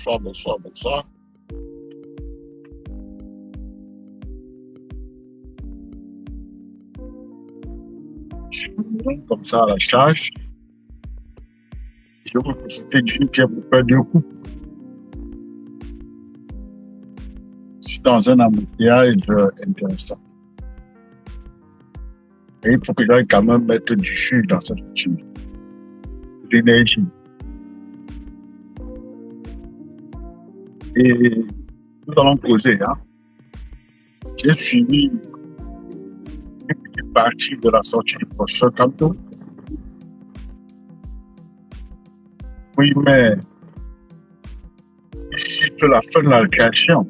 bonsoir. Je suis comme ça à la charge. Je vais vous profiter d'une pierre pour faire deux coups. Je suis dans un embouteillage intéressant. Et il faut que j'aille quand même mettre du jus dans cette voiture. De l'énergie. Et nous allons causer. Hein. J'ai suivi une petite partie de la sortie du professeur Kanto. Oui, mais ici, c'est la fin de la récréation.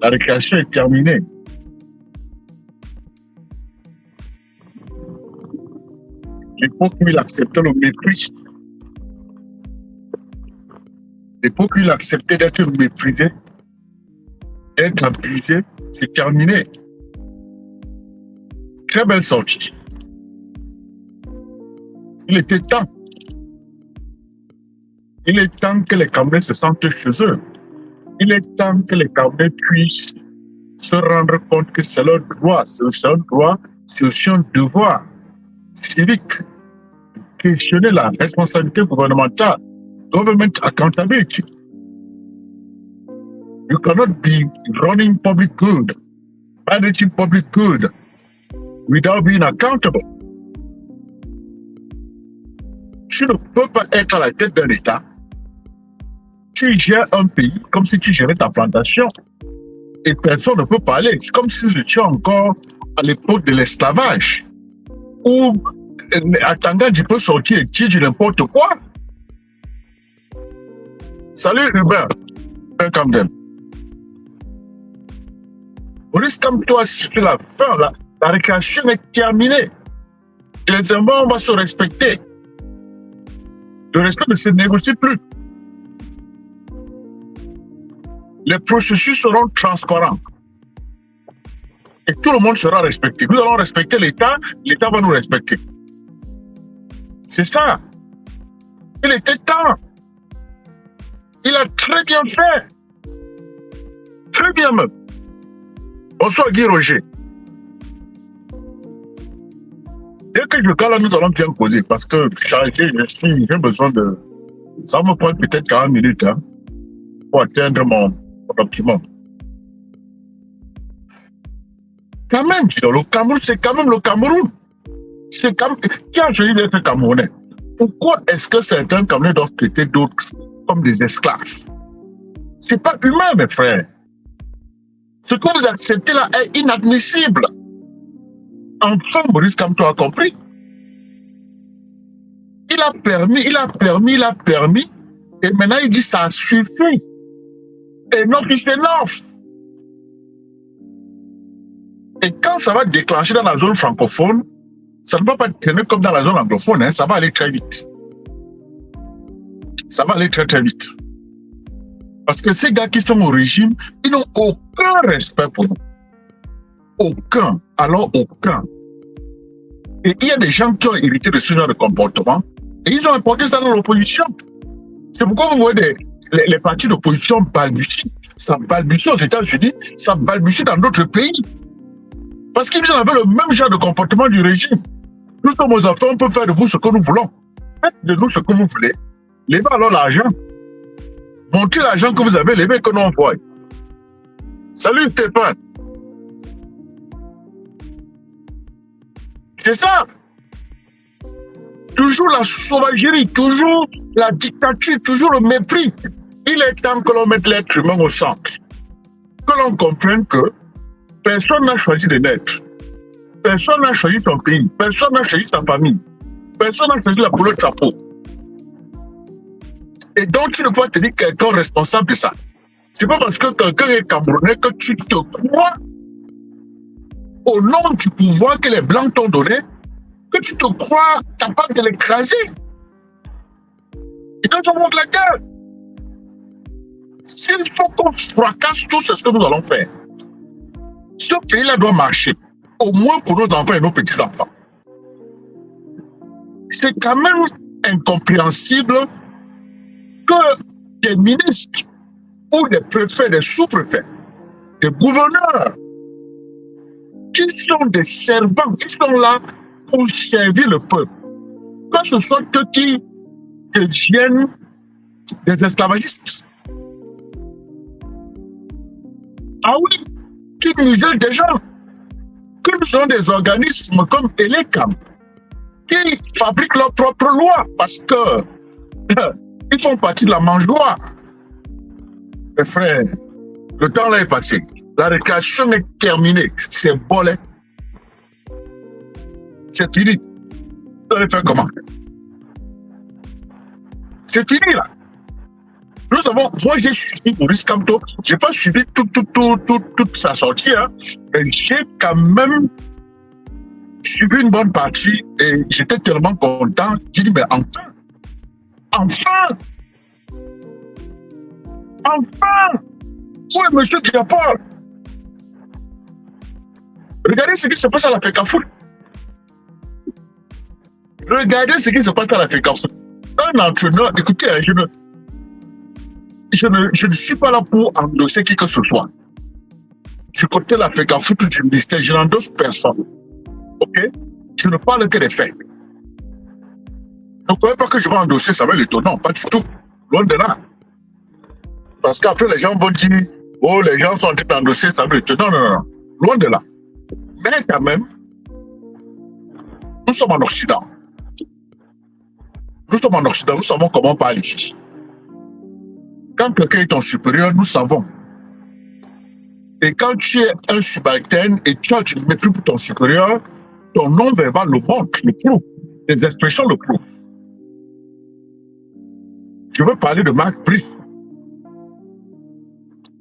La récréation est terminée. L'époque où il acceptait le mépris, l'époque où il acceptait d'être méprisé, d'être abusé, c'est terminé. Très belle sortie. Il était temps. Il est temps que les Camerounais se sentent chez eux. Il est temps que les Camerounais puissent se rendre compte que c'est leur droit, c'est aussi un droit, c'est aussi un devoir civique. Questionner la responsabilité gouvernementale, government accountability. You cannot be running public good, managing public good without being accountable. Tu ne peux pas être à la tête d'un État. Tu gères un pays comme si tu gérais ta plantation et personne ne peut parler. C'est comme si tu étais encore à l'époque de l'esclavage où Atanga peut sortir et dire n'importe quoi. Salut Hubert, Camden. Maurice, comme toi, si tu la fin, la récréation est terminée. Et les Zambans vont se respecter. Le respect ne se négocie plus. Les processus seront transparents. Et tout le monde sera respecté. Nous allons respecter l'État, l'État va nous respecter. C'est ça. Il était temps. Il a très bien fait. Très bien même. Bonsoir Guy Roger. Dès que je parle, nous allons bien causer parce que j'ai besoin de... Ça me prend peut-être 40 minutes hein, pour atteindre mon optimum. Quand même, le Cameroun, c'est quand même le Cameroun. C'est comme... Qui a choisi d'être Camerounais? Pourquoi est-ce que certains Camerounais doivent traiter d'autres comme des esclaves? C'est pas humain, mes frères. Ce que vous acceptez là est inadmissible. Enfin, Maurice Kamto a compris. Il a permis, et maintenant il dit ça suffit. Et non, il s'énerve. Et quand ça va déclencher dans la zone francophone, ça ne va pas traîner comme dans la zone anglophone, hein, ça va aller très vite. Ça va aller très très vite. Parce que ces gars qui sont au régime, ils n'ont aucun respect pour nous. Aucun. Alors aucun. Et il y a des gens qui ont hérité de ce genre de comportement et ils ont apporté ça dans l'opposition. C'est pourquoi vous voyez les partis d'opposition balbutient. Ça balbutie aux États-Unis, ça balbutie dans d'autres pays. Parce qu'ils avaient le même genre de comportement du régime. Nous sommes aux enfants, on peut faire de vous ce que nous voulons. Faites de nous ce que vous voulez. Levez alors l'argent. Montrez l'argent que vous avez, levez que nous envoie. Salut Stéphane. C'est ça. Toujours la sauvagerie, toujours la dictature, toujours le mépris. Il est temps que l'on mette l'être humain au centre. Que l'on comprenne que personne n'a choisi de naître. Personne n'a choisi son pays. Personne n'a choisi sa famille. Personne n'a choisi la couleur de sa peau. Et donc, tu ne peux pas te dire quelqu'un responsable de ça. C'est pas parce que quelqu'un est camerounais que tu te crois au nom du pouvoir que les Blancs t'ont donné, que tu te crois capable de l'écraser. Et donc, ça montre la gueule. S'il faut qu'on fracasse tout ce que nous allons faire, ce pays-là doit marcher, au moins pour nos enfants et nos petits-enfants. C'est quand même incompréhensible que des ministres ou des préfets, des sous-préfets, des gouverneurs, qui sont des servants, qui sont là pour servir le peuple, que ce soit eux qui deviennent des esclavagistes. Ah oui, qui musellent des gens, que nous sommes des organismes comme Elecam, qui fabriquent leurs propres lois parce que ils font partie de la mangeoire. Mes frères, le temps là est passé. La récréation est terminée. C'est bolé. C'est fini. Vous allez faire comment? C'est fini là. Nous savons, moi j'ai suivi Maurice Kamto, j'ai pas suivi toute sa sortie, hein, mais j'ai quand même suivi une bonne partie et j'étais tellement content. J'ai dit, mais enfin, où est monsieur Diapol? Regardez ce qui se passe à la FECAFOOT. Regardez ce qui se passe à la FECAFOOT. Un entraîneur, écoutez, je ne suis pas là pour endosser qui que ce soit. Je côté la FECAFOOT du ministère, je n'endosse personne. Ok? Je ne parle que des faits. Ne croyez pas que je vais endosser, ça va être étonnant, pas du tout. Loin de là. Parce qu'après, les gens vont dire, oh, les gens sont en train d'endosser, ça va être étonnant. Non. Loin de là. Mais quand même, nous sommes en Occident. Nous savons comment parler ici. Quand quelqu'un est ton supérieur, nous savons. Et quand tu es un subalterne et tu as du mépris pour ton supérieur, ton nom verbal le montre, le prouve. Les expressions le prouvent. Je veux parler de Marc Bry,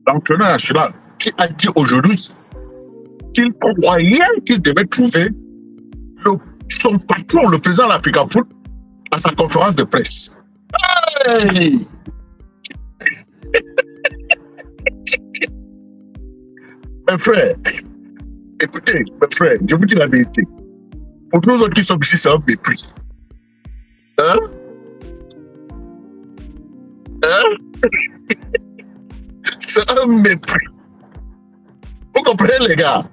l'entraîneur national, qui a dit aujourd'hui qu'il croyait qu'il devait trouver son patron, le président de la FECAFOOT, à sa conférence de presse. Hey! Mes frères, écoutez, mes frères, je vous dis la vérité. Pour nous autres qui sommes ici, c'est un mépris. Hein? C'est un mépris. Vous comprenez, les gars?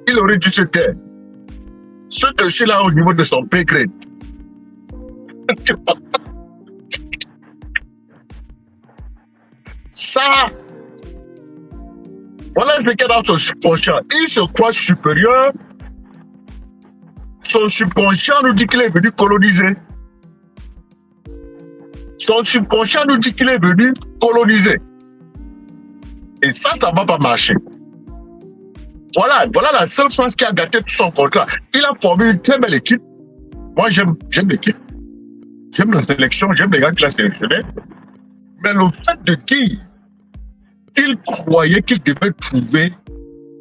Il aurait dû se taire. Ce dossier-là au niveau de son pay-grade. Ça, voilà ce qu'il y a dans son subconscient. Il se croit supérieur. Son subconscient nous dit qu'il est venu coloniser. Son subconscient nous dit qu'il est venu coloniser. Et ça ne va pas marcher. Voilà la seule chose qui a gâté tout son contrat. Il a formé une très belle équipe. Moi, j'aime l'équipe. J'aime la sélection, j'aime les gars qui l'ont sélectionné. Mais le fait de dire qu'il croyait qu'il devait trouver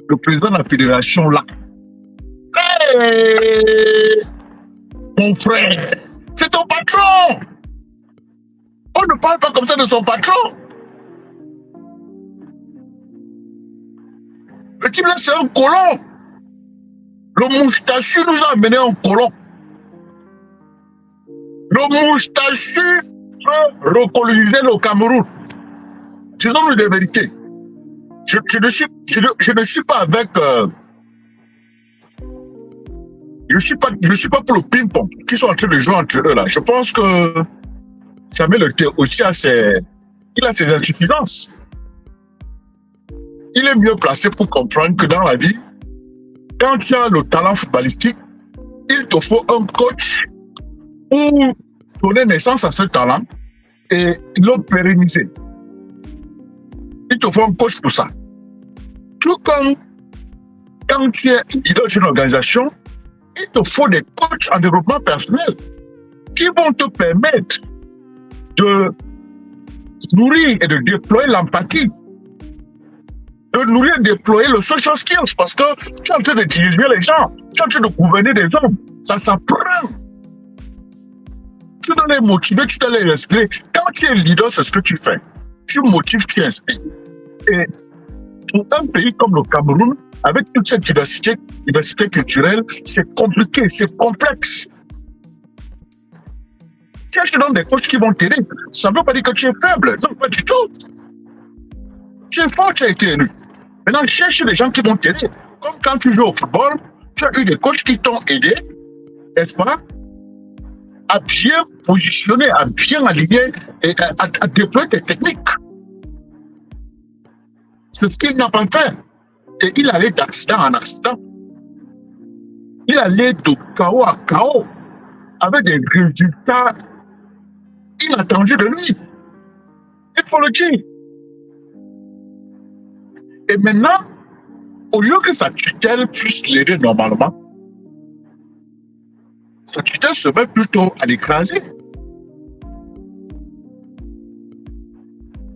le président de la fédération là. Hey, mon frère, c'est ton patron. On ne parle pas comme ça de son patron. Le type là, c'est un colon. Le moustachu nous a amené en colon. Le moustachu veut recoloniser le Cameroun. Disons-nous des vérités. Je ne suis pas avec... je ne suis pas pour le ping-pong qui sont en train de jouer entre eux là. Je pense que Samuel aussi il a ses insuffisances. Il est mieux placé pour comprendre que dans la vie, quand tu as le talent footballistique, il te faut un coach pour donner naissance à ce talent et le pérenniser. Il te faut un coach pour ça. Tout comme quand tu es leader d'une organisation, il te faut des coachs en développement personnel qui vont te permettre de nourrir et de déployer l'empathie, de nourrir et déployer le social skills parce que tu es en train de diriger les gens, tu es en train de gouverner des hommes. Ça s'apprend. Tu dois les motiver, tu dois les inspirer. Quand tu es leader, c'est ce que tu fais. Tu motives, tu inspires. Et pour un pays comme le Cameroun, avec toute cette diversité culturelle, c'est compliqué, c'est complexe. Cherche donc des coachs qui vont t'aider. Ça ne veut pas dire que tu es faible. Non, pas du tout. Tu es fort, tu as été élu. Maintenant, cherche des gens qui vont t'aider. Comme quand tu joues au football, tu as eu des coachs qui t'ont aidé, n'est-ce pas, à bien positionner, à bien aligner et à déployer tes techniques. C'est ce qu'il n'a pas fait. Et il allait d'accident en accident. Il allait de chaos à chaos avec des résultats inattendus de lui. Il faut le dire. Et maintenant, au lieu que sa tutelle puisse l'aider normalement, sa tutelle se met plutôt à l'écraser,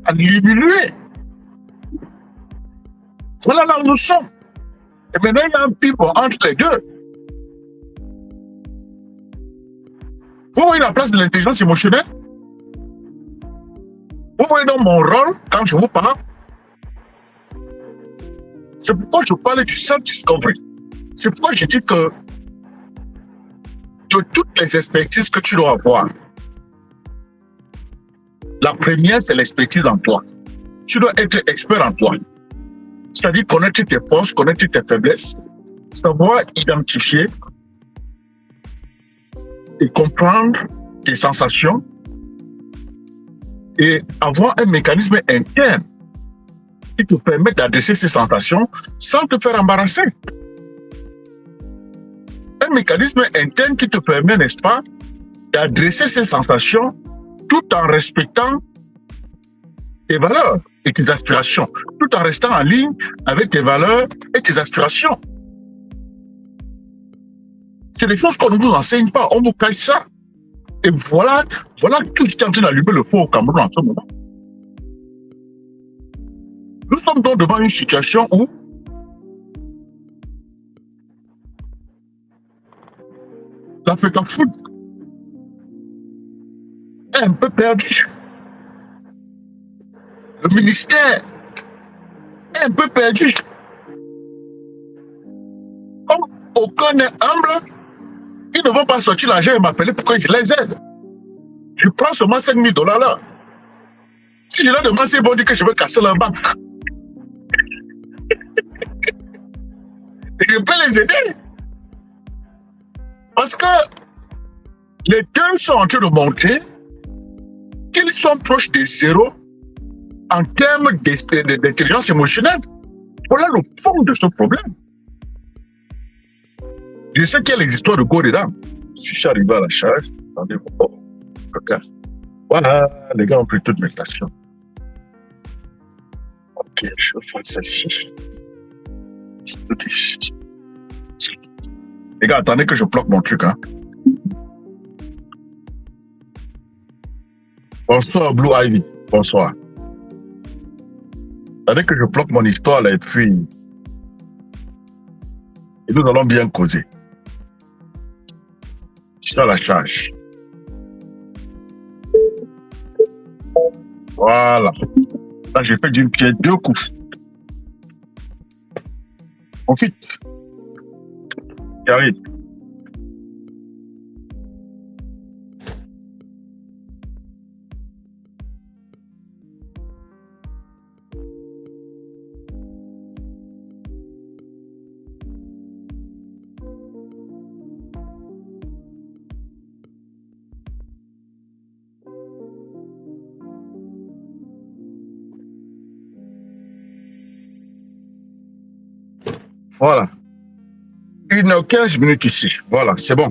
à l'humilier. Voilà là où nous sommes. Et maintenant, il y a un pivot entre les deux. Vous voyez la place de l'intelligence émotionnelle? Vous voyez dans mon rôle, quand je vous parle, c'est pourquoi je parle du self-discovery. C'est pourquoi je dis que de toutes les expertises que tu dois avoir, la première, c'est l'expertise en toi. Tu dois être expert en toi. C'est-à-dire connaître tes forces, connaître tes faiblesses, savoir identifier et comprendre tes sensations et avoir un mécanisme interne qui te permet d'adresser ces sensations sans te faire embarrasser. Un mécanisme interne qui te permet, n'est-ce pas, d'adresser ces sensations tout en respectant tes valeurs et tes aspirations, tout en restant en ligne avec tes valeurs et tes aspirations. C'est des choses qu'on ne vous enseigne pas, on vous cache ça. Et voilà tout ce qui est en train d'allumer le feu au Cameroun en ce moment. Nous sommes donc devant une situation où l'Africa Food est un peu perdu. Le ministère est un peu perdu. Comme aucun n'est humble, ils ne vont pas sortir l'argent et m'appeler pour que je les aide. Je prends seulement 5 000 $ là. Si je leur demande, c'est bon dire que je veux casser leur banque. Et je peux les aider. Parce que les deux sont en train de montrer qu'ils sont proches de zéro en termes d'intelligence émotionnelle. Voilà le fond de ce problème. Je sais qu'il y a les histoires de go dedans. Je suis arrivé à la charge. Attendez, voilà, les gars ont pris toutes mes stations. Ok, je vais faire celle-ci. Les gars, attendez que je bloque mon truc. Hein. Bonsoir, Blue Ivy. Bonsoir. Attendez que je bloque mon histoire là et puis nous allons bien causer. Je suis à la charge. Voilà. Là, j'ai fait d'une pierre deux coups. Ensuite, qui arrive. Voilà. 1h15 ici. Voilà, c'est bon.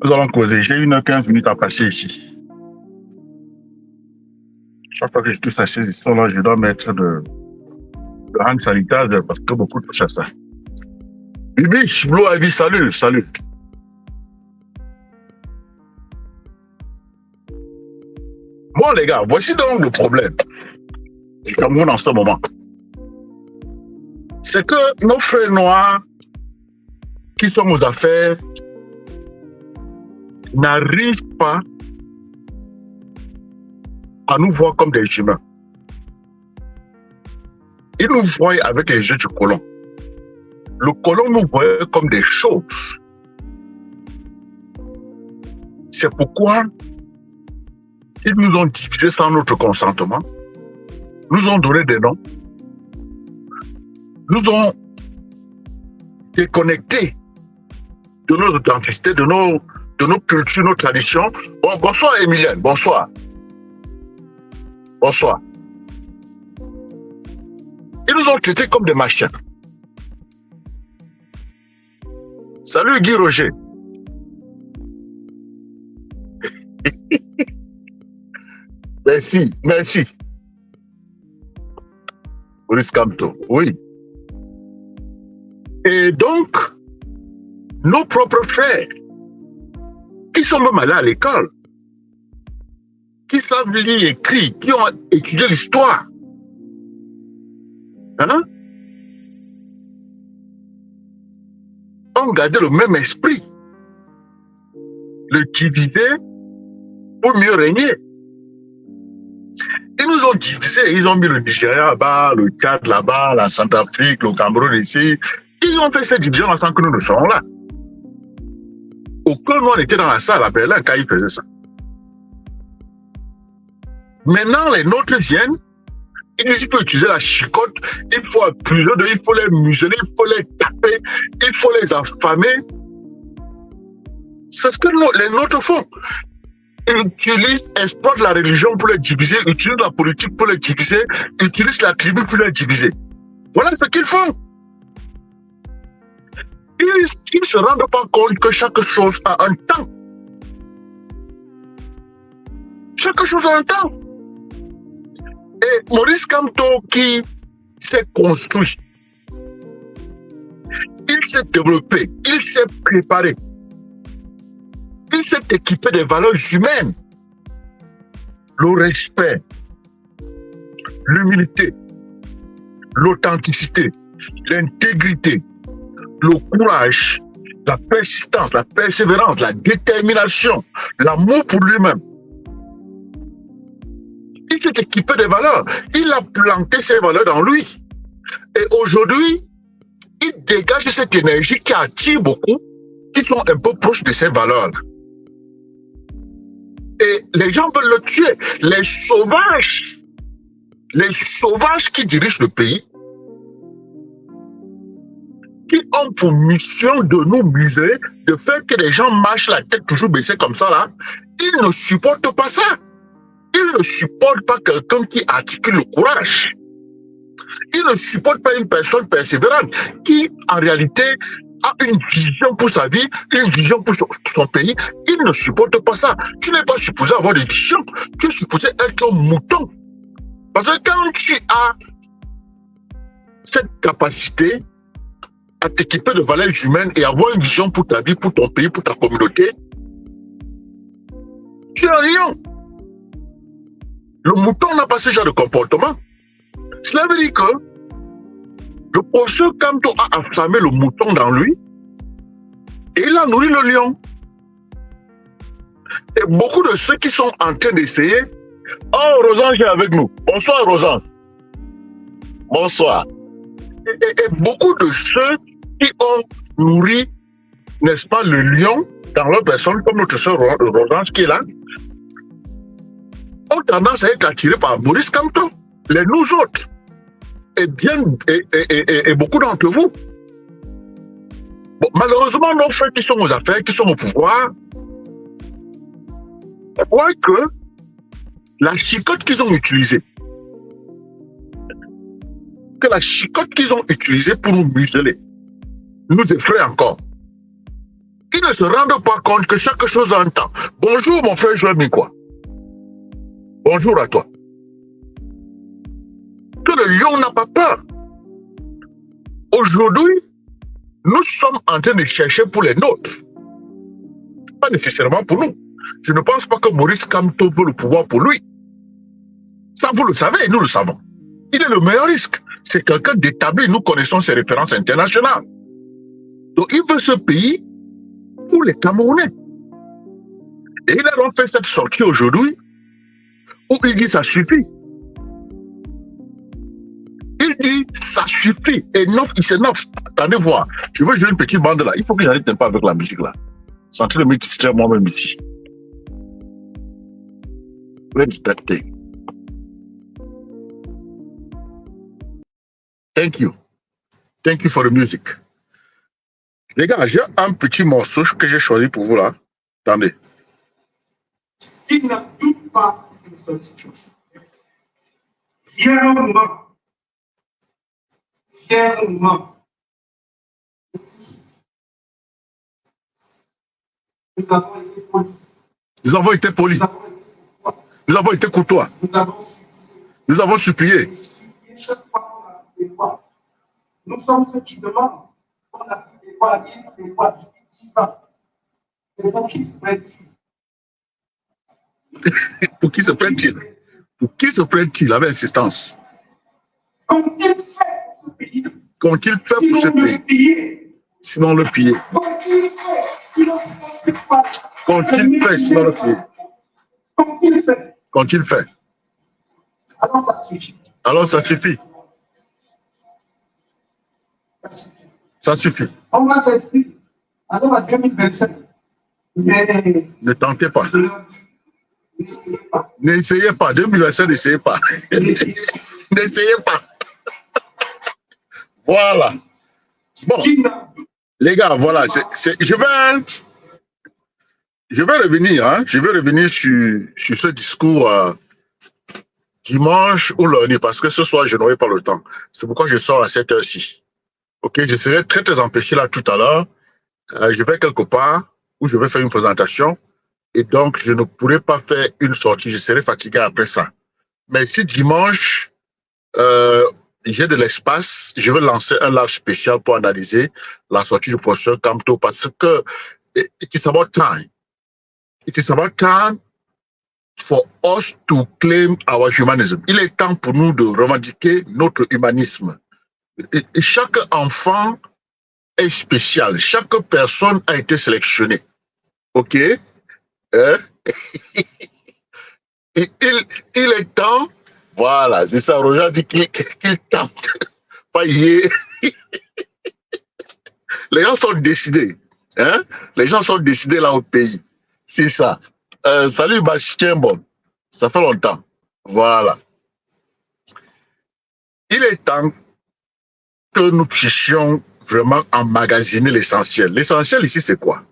Nous allons causer. J'ai 1h15 à passer ici. Chaque fois que je touche à ces histoires-là, je dois mettre de hand sanitaire parce que beaucoup touchent à ça. Bibi, Blue Ivy, salut, salut. Bon, les gars, voici donc le problème du Cameroun en ce moment. C'est que nos frères noirs qui sont aux affaires n'arrivent pas à nous voir comme des humains. Ils nous voient avec les yeux du colon. Le colon nous voit comme des choses. C'est pourquoi ils nous ont divisés sans notre consentement, nous ont donné des noms, nous ont déconnectés de nos authenticités, de nos cultures, nos traditions. Bon, bonsoir Emilienne, bonsoir. Bonsoir. Ils nous ont traités comme des machins. Salut Guy Roger. Merci, merci. Maurice Kamto, oui. Et donc, nos propres frères, qui sont même allés à l'école, qui savent lire et écrire, qui ont étudié l'histoire, hein, ont gardé le même esprit, le diviser pour mieux régner. Ils nous ont divisés, ils ont mis le Nigeria là-bas, le Tchad là-bas, la Centrafrique, le Cameroun ici. Ils ont fait cette division sans que nous ne soyons là. Aucun n'était dans la salle à Berlin quand ils faisaient ça. Maintenant, les nôtres viennent, ils disent qu'il faut utiliser la chicotte, il faut plusieurs d'eux, il faut les museler, il faut les taper, il faut les affamer. C'est ce que les nôtres font. Ils utilisent, exploitent la religion pour les diviser, utilisent la politique pour les diviser, utilisent la tribu pour les diviser. Voilà ce qu'ils font. Ils ne se rendent pas compte que chaque chose a un temps. Chaque chose a un temps. Et Maurice Kamto qui s'est construit, il s'est développé, il s'est préparé, il s'est équipé des valeurs humaines, le respect, l'humilité, l'authenticité, l'intégrité, le courage, la persistance, la persévérance, la détermination, l'amour pour lui-même. Il s'est équipé des valeurs. Il a planté ces valeurs dans lui. Et aujourd'hui, il dégage cette énergie qui attire beaucoup, qui sont un peu proches de ces valeurs-là. Et les gens veulent le tuer. Les sauvages qui dirigent le pays, qui ont pour mission de nous museler, de faire que les gens marchent la tête toujours baissée comme ça, là, ils ne supportent pas ça. Ils ne supportent pas quelqu'un qui articule le courage. Ils ne supportent pas une personne persévérante qui, en réalité, a une vision pour sa vie, une vision pour son pays. Ils ne supportent pas ça. Tu n'es pas supposé avoir des visions, tu es supposé être un mouton. Parce que quand tu as cette capacité à t'équiper de valeurs humaines et avoir une vision pour ta vie, pour ton pays, pour ta communauté, tu es un lion. Le mouton n'a pas ce genre de comportement. Cela veut dire que le professeur Kamto a affamé le mouton dans lui et il a nourri le lion. Et beaucoup de ceux qui sont en train d'essayer, oh, Rosange est avec nous. Bonsoir, Rosange. Bonsoir. Et beaucoup de ceux qui ont nourri, n'est-ce pas, le lion dans leur personne, comme notre soeur Rosange qui est là, ont tendance à être attirés par Maurice Kamto, les nous autres, et beaucoup d'entre vous. Bon, malheureusement, nos frères qui sont aux affaires, qui sont au pouvoir, croient que la chicotte qu'ils ont utilisée, pour nous museler, nous effraie encore. Ils ne se rendent pas compte que chaque chose a un temps. Bonjour mon frère Joël Mikwa. Bonjour à toi. Que le lion n'a pas peur. Aujourd'hui, nous sommes en train de chercher pour les nôtres. Pas nécessairement pour nous. Je ne pense pas que Maurice Kamto veut le pouvoir pour lui. Ça, vous le savez, nous le savons. Il est le meilleur risque. C'est quelqu'un d'établi. Nous connaissons ses références internationales. Donc, il veut ce pays pour les Camerounais. Et il a donc fait cette sortie aujourd'hui où il dit ça suffit. Il dit ça suffit. Enough is enough. Attendez voir. Je veux jouer une petite bande là. Il faut que j'arrête un peu avec la musique là. C'est en train de me distraire moi-même ici. Where's that thing? Thank you. Thank you for the music. Les gars, j'ai un petit morceau que j'ai choisi pour vous là. Attendez. Il n'a doute pas de cette situation. Viens un moment. Viens un moment. Nous avons été polis. Nous avons été courtois. Nous avons supplié. Nous sommes ceux qui demandent. On a pu débattre depuis 10 ans. Et pour qui se prête-il? Pour qui se prête-il? Pour qui se prête-il avec insistance? Qu'ont-ils fait pour ce pays? Qu'ont-ils fait pour ce pays? Sinon le piller. Qu'ont-ils fait? Qu'ont-ils fait sinon le piller? Qu'ont-ils fait? Qu'ont-ils fait? Alors ça suffit. Alors ça suffit. Ça suffit. On va s'inscrire. Alors en 2025. Mais ne tentez pas. n'essayez pas. N'essayez pas. 2025, n'essayez pas. N'essayez pas. Voilà. Bon. Les gars, voilà. Je vais revenir, hein. Je vais revenir sur ce discours dimanche ou lundi, parce que ce soir, je n'aurai pas le temps. C'est pourquoi je sors à cette heure-ci. Ok, je serai très, très empêché là tout à l'heure. Je vais quelque part où je vais faire une présentation et donc je ne pourrai pas faire une sortie. Je serai fatigué après ça. Mais si dimanche, j'ai de l'espace, je vais lancer un live spécial pour analyser la sortie du professeur Kamto parce que it is about time. It is about time for us to claim our humanism. Il est temps pour nous de revendiquer notre humanisme. Et chaque enfant est spécial. Chaque personne a été sélectionnée. OK? Il est temps. Voilà, c'est ça. Roger dit qu'il tente. Pas hier. Les gens sont décidés. Hein? Les gens sont décidés là au pays. C'est ça. Salut Bastien, bon. Ça fait longtemps. Voilà. Il est temps que nous puissions vraiment emmagasiner l'essentiel. L'essentiel ici, c'est quoi?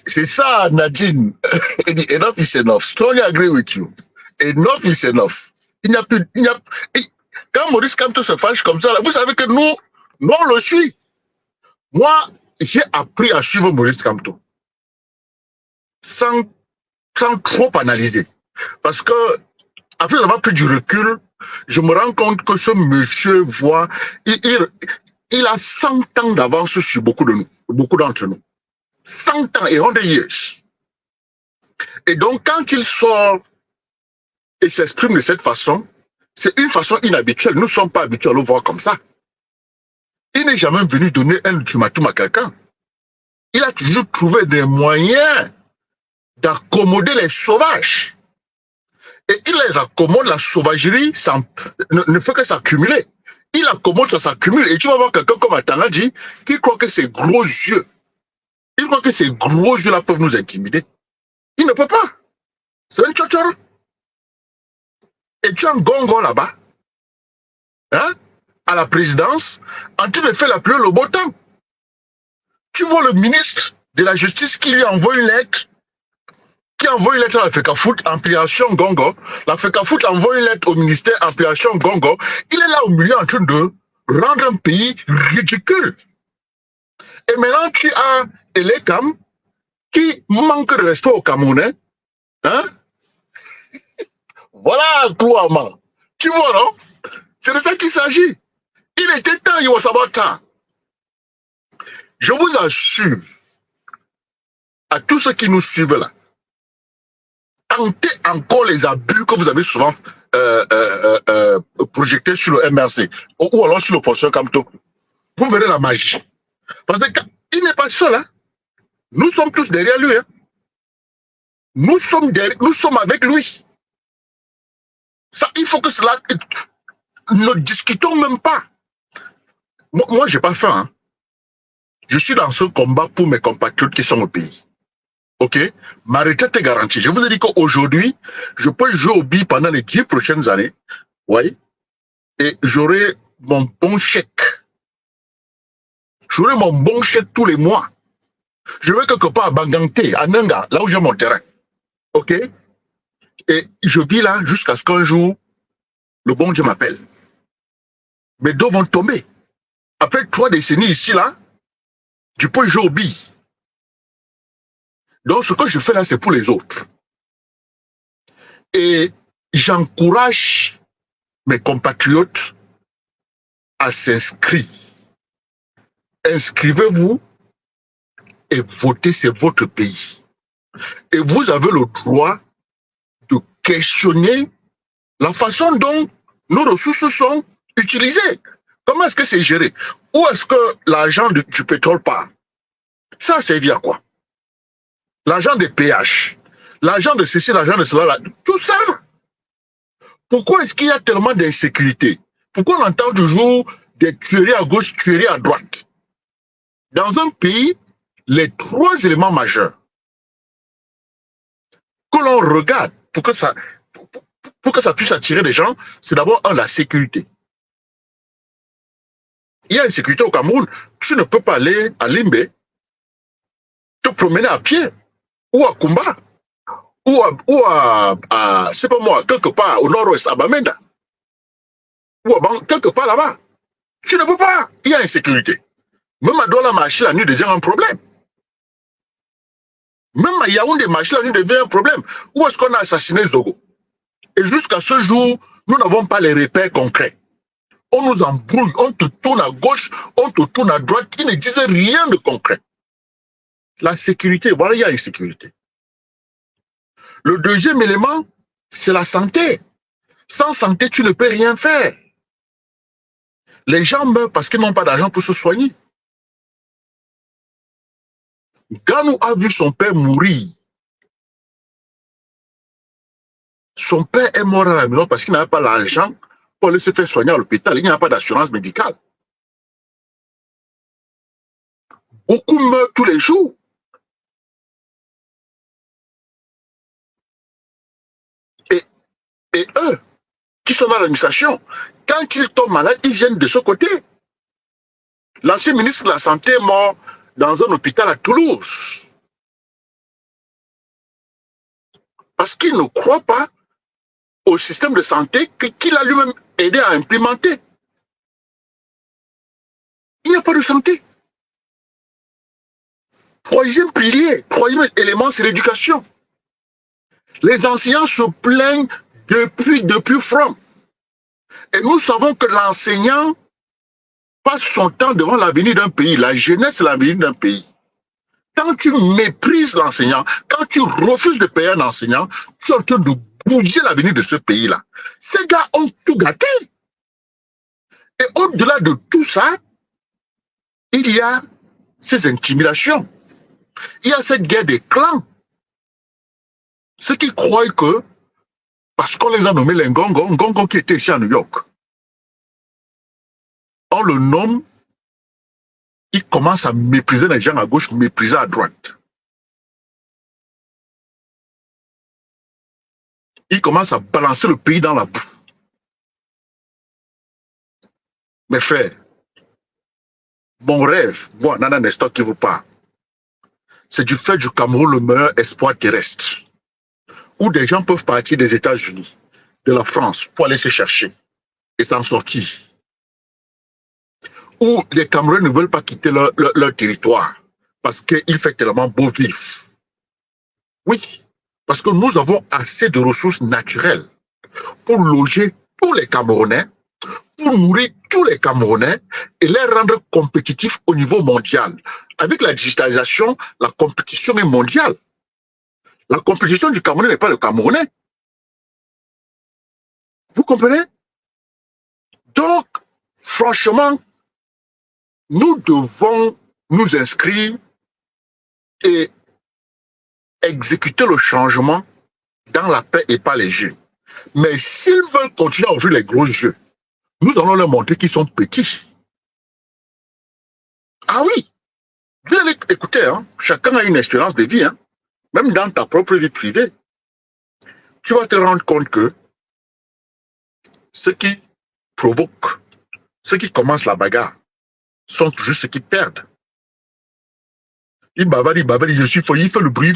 C'est ça, Nadine. Enough is enough. Strongly agree with you. Enough is enough. Quand Maurice Kamto se fâche comme ça, là, vous savez que nous, on le suit. Moi, j'ai appris à suivre Maurice Kamto. Sans trop analyser. Parce que, après avoir pris du recul, je me rends compte que ce monsieur voit, il a 100 ans d'avance sur beaucoup d'entre nous. 100 ans et 100 years. Et donc, quand il sort et s'exprime de cette façon, c'est une façon inhabituelle. Nous ne sommes pas habitués à le voir comme ça. Il n'est jamais venu donner un ultimatum à quelqu'un. Il a toujours trouvé des moyens d'accommoder les sauvages. Et il les accommode, la sauvagerie ne fait que s'accumuler. Il accommode, ça s'accumule. Et tu vas voir quelqu'un comme Atana dit, qui croit que ces gros yeux, il croit que ces gros yeux-là peuvent nous intimider. Il ne peut pas. C'est un tchotchor. Et tu as un gongo là-bas, hein, à la présidence, en train de faire la pluie le beau temps. Tu vois le ministre de la Justice qui lui envoie une lettre, qui envoie une lettre à la FECAFOOT, ampliation Gongo. La FECAFOOT envoie une lettre au ministère, ampliation Gongo. Il est là au milieu en train de rendre un pays ridicule. Et maintenant, tu as Elekam qui manque de respect au Camerounais. Hein? Voilà, Kouama. Tu vois, non? C'est de ça qu'il s'agit. Il était temps, il was about time. Je vous assure, à tous ceux qui nous suivent là, tentez encore les abus que vous avez souvent projetés sur le MRC ou alors sur le professeur Kamto. Vous verrez la magie. Parce qu'il n'est pas seul. Hein. Nous sommes tous derrière lui. Hein. Nous sommes avec lui. Ça, il faut que cela... Ne discutons même pas. Moi je n'ai pas faim. Hein. Je suis dans ce combat pour mes compatriotes qui sont au pays. Ok? Ma retraite est garantie. Je vous ai dit qu'aujourd'hui, je peux jouer au billes pendant les 10 prochaines années. Oui. Et j'aurai mon bon chèque. J'aurai mon bon chèque tous les mois. Je vais quelque part à Banganté, à Nanga, là où j'ai mon terrain. Ok? Et je vis là jusqu'à ce qu'un jour, le bon Dieu m'appelle. Mes dos vont tomber. Après 3 décennies ici, là, tu peux jouer au billes. Donc, ce que je fais là, c'est pour les autres. Et j'encourage mes compatriotes à s'inscrire. Inscrivez-vous et votez, c'est votre pays. Et vous avez le droit de questionner la façon dont nos ressources sont utilisées. Comment est-ce que c'est géré? Où est-ce que l'argent du pétrole part? Ça servi à quoi? L'argent des péages, l'argent de ceci, l'argent de cela, tout ça. Pourquoi est-ce qu'il y a tellement d'insécurité? Pourquoi on entend toujours des tueries à gauche, tueries à droite? Dans un pays, les 3 éléments majeurs que l'on regarde pour que ça puisse attirer des gens, c'est d'abord la sécurité. Il y a une sécurité au Cameroun. Tu ne peux pas aller à Limbe, te promener à pied, ou à Kumba, ou à c'est pas moi, quelque part au nord-ouest, à Bamenda, ou à quelque part là-bas. Tu ne peux pas. Il y a une sécurité. Même à Douala marcher la nuit devient un problème. Même à Yaoundé marcher la nuit devient un problème. Où est-ce qu'on a assassiné Zogo? Et jusqu'à ce jour, nous n'avons pas les repères concrets. On nous embrouille, on te tourne à gauche, on te tourne à droite, qui ne disent rien de concret. La sécurité, voilà, il y a une sécurité. Le deuxième élément, c'est la santé. Sans santé, tu ne peux rien faire. Les gens meurent parce qu'ils n'ont pas d'argent pour se soigner. Ganou a vu son père mourir. Son père est mort à la maison parce qu'il n'avait pas l'argent pour aller se faire soigner à l'hôpital. Il n'y a pas d'assurance médicale. Beaucoup meurent tous les jours. Et eux, qui sont dans l'administration, quand ils tombent malades, ils viennent de ce côté. L'ancien ministre de la Santé est mort dans un hôpital à Toulouse. Parce qu'il ne croit pas au système de santé qu'il a lui-même aidé à implémenter. Il n'y a pas de santé. Troisième pilier, troisième élément, c'est l'éducation. Les enseignants se plaignent depuis From. Et nous savons que l'enseignant passe son temps devant l'avenir d'un pays. La jeunesse est l'avenir d'un pays. Quand tu méprises l'enseignant, quand tu refuses de payer un enseignant, tu es en train de bouger l'avenir de ce pays-là. Ces gars ont tout gâté. Et au-delà de tout ça, il y a ces intimidations. Il y a cette guerre des clans. Ceux qui croient que, parce qu'on les a nommés les Ngongo qui étaient ici à New York, on le nomme, il commence à mépriser les gens à gauche, mépriser à droite. Il commence à balancer le pays dans la boue. Mes frères, mon rêve, moi, Nana Nestor qui vous parle, c'est du fait du Cameroun le meilleur espoir terrestre, où des gens peuvent partir des États-Unis, de la France, pour aller se chercher et s'en sortir. Où les Camerounais ne veulent pas quitter leur territoire parce qu'il fait tellement beau vivre. Oui, parce que nous avons assez de ressources naturelles pour loger tous les Camerounais, pour nourrir tous les Camerounais et les rendre compétitifs au niveau mondial. Avec la digitalisation, la compétition est mondiale. La compétition du Camerounais n'est pas le Camerounais. Vous comprenez? Donc, franchement, nous devons nous inscrire et exécuter le changement dans la paix et pas les jeux. Mais s'ils veulent continuer à ouvrir les gros jeux, nous allons leur montrer qu'ils sont petits. Ah oui, vous allez écouter, hein, chacun a une expérience de vie. Hein. même dans ta propre vie privée, tu vas te rendre compte que ceux qui provoquent, ceux qui commencent la bagarre, sont toujours ceux qui perdent. Il bavard, je suis fou, il fait le bruit,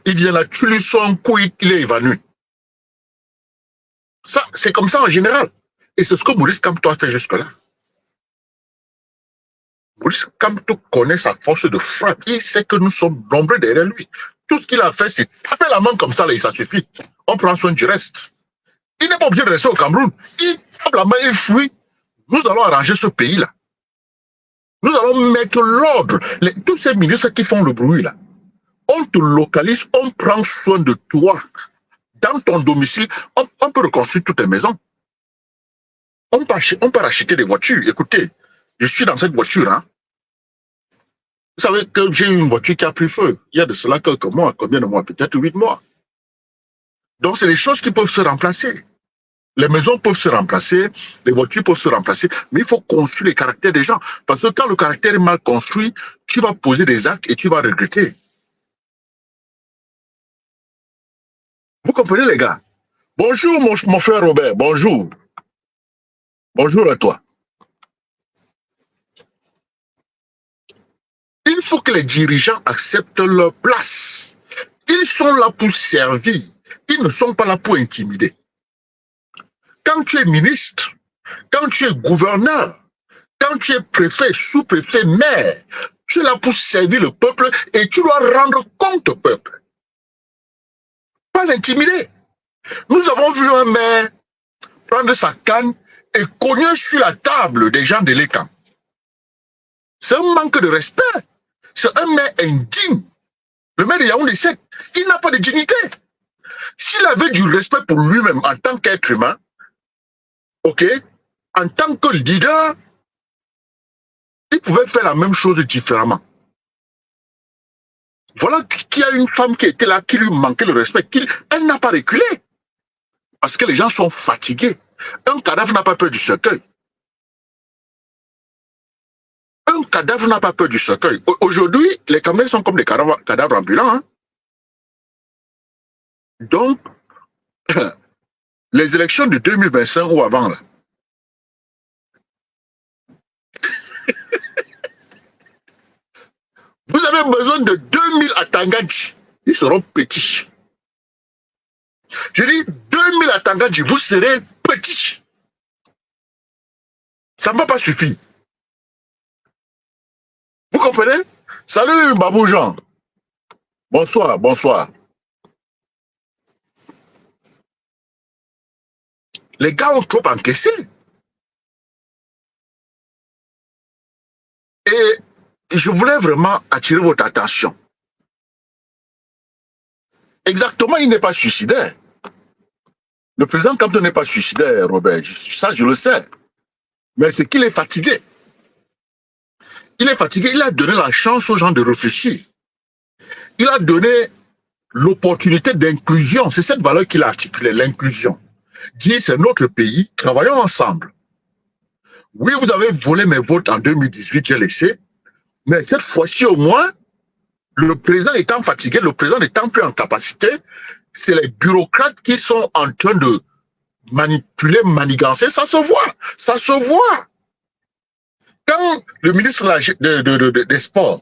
il vient là, tu lui sens un coup, il est évanoui. Ça, c'est comme ça en général. Et c'est ce que Maurice Kamto a fait jusque-là. Maurice Kamto connaît sa force de frappe. Il sait que nous sommes nombreux derrière lui. Tout ce qu'il a fait, c'est taper la main comme ça, là, et ça suffit. On prend soin du reste. Il n'est pas obligé de rester au Cameroun. Il tape la main et fuit. Nous allons arranger ce pays-là. Nous allons mettre l'ordre. Tous ces ministres qui font le bruit, là, on te localise, on prend soin de toi. Dans ton domicile, on peut reconstruire toutes tes maisons. On peut racheter des voitures. Écoutez, je suis dans cette voiture. Hein. Vous savez que j'ai une voiture qui a pris feu. Il y a de cela quelques mois, combien de mois? Peut-être 8 mois. Donc, c'est des choses qui peuvent se remplacer. Les maisons peuvent se remplacer, les voitures peuvent se remplacer, mais il faut construire les caractères des gens. Parce que quand le caractère est mal construit, tu vas poser des actes et tu vas regretter. Vous comprenez, les gars? Bonjour, mon frère Robert, bonjour. Bonjour à toi. Il faut que les dirigeants acceptent leur place. Ils sont là pour servir. Ils ne sont pas là pour intimider. Quand tu es ministre, quand tu es gouverneur, quand tu es préfet, sous-préfet, maire, tu es là pour servir le peuple et tu dois rendre compte au peuple. Pas l'intimider. Nous avons vu un maire prendre sa canne et cogner sur la table des gens de l'Écan. C'est un manque de respect. C'est un maire indigne. Le maire de Yaoundé sait, il n'a pas de dignité. S'il avait du respect pour lui-même en tant qu'être humain, ok, en tant que leader, il pouvait faire la même chose différemment. Voilà qu'il y a une femme qui était là, qui lui manquait le respect. Elle n'a pas reculé. Parce que les gens sont fatigués. Un cadavre n'a pas peur du cercueil. Un cadavre n'a pas peur du cercueil. Aujourd'hui, les Camerounais sont comme des cadavres ambulants. Hein. Donc, les élections de 2025 ou avant, là, vous avez besoin de 2000 à Tangadji. Ils seront petits. Je dis 2000 à Tangadji, vous serez petits. Ça ne va pas suffire. Vous comprenez? Salut Babou Jean. Bonsoir, bonsoir. Les gars ont trop encaissé. Et je voulais vraiment attirer votre attention. Exactement, il n'est pas suicidaire. Le président Kamto n'est pas suicidaire, Robert. Ça, je le sais. Mais c'est qu'il est fatigué. Il est fatigué. Il a donné la chance aux gens de réfléchir. Il a donné l'opportunité d'inclusion. C'est cette valeur qu'il a articulée, l'inclusion. Dire c'est notre pays, travaillons ensemble. Oui, vous avez volé mes votes en 2018, j'ai laissé. Mais cette fois-ci au moins, le président étant fatigué, le président n'étant plus en capacité, c'est les bureaucrates qui sont en train de manipuler, manigancer. Ça se voit. Ça se voit. Quand le ministre des Sports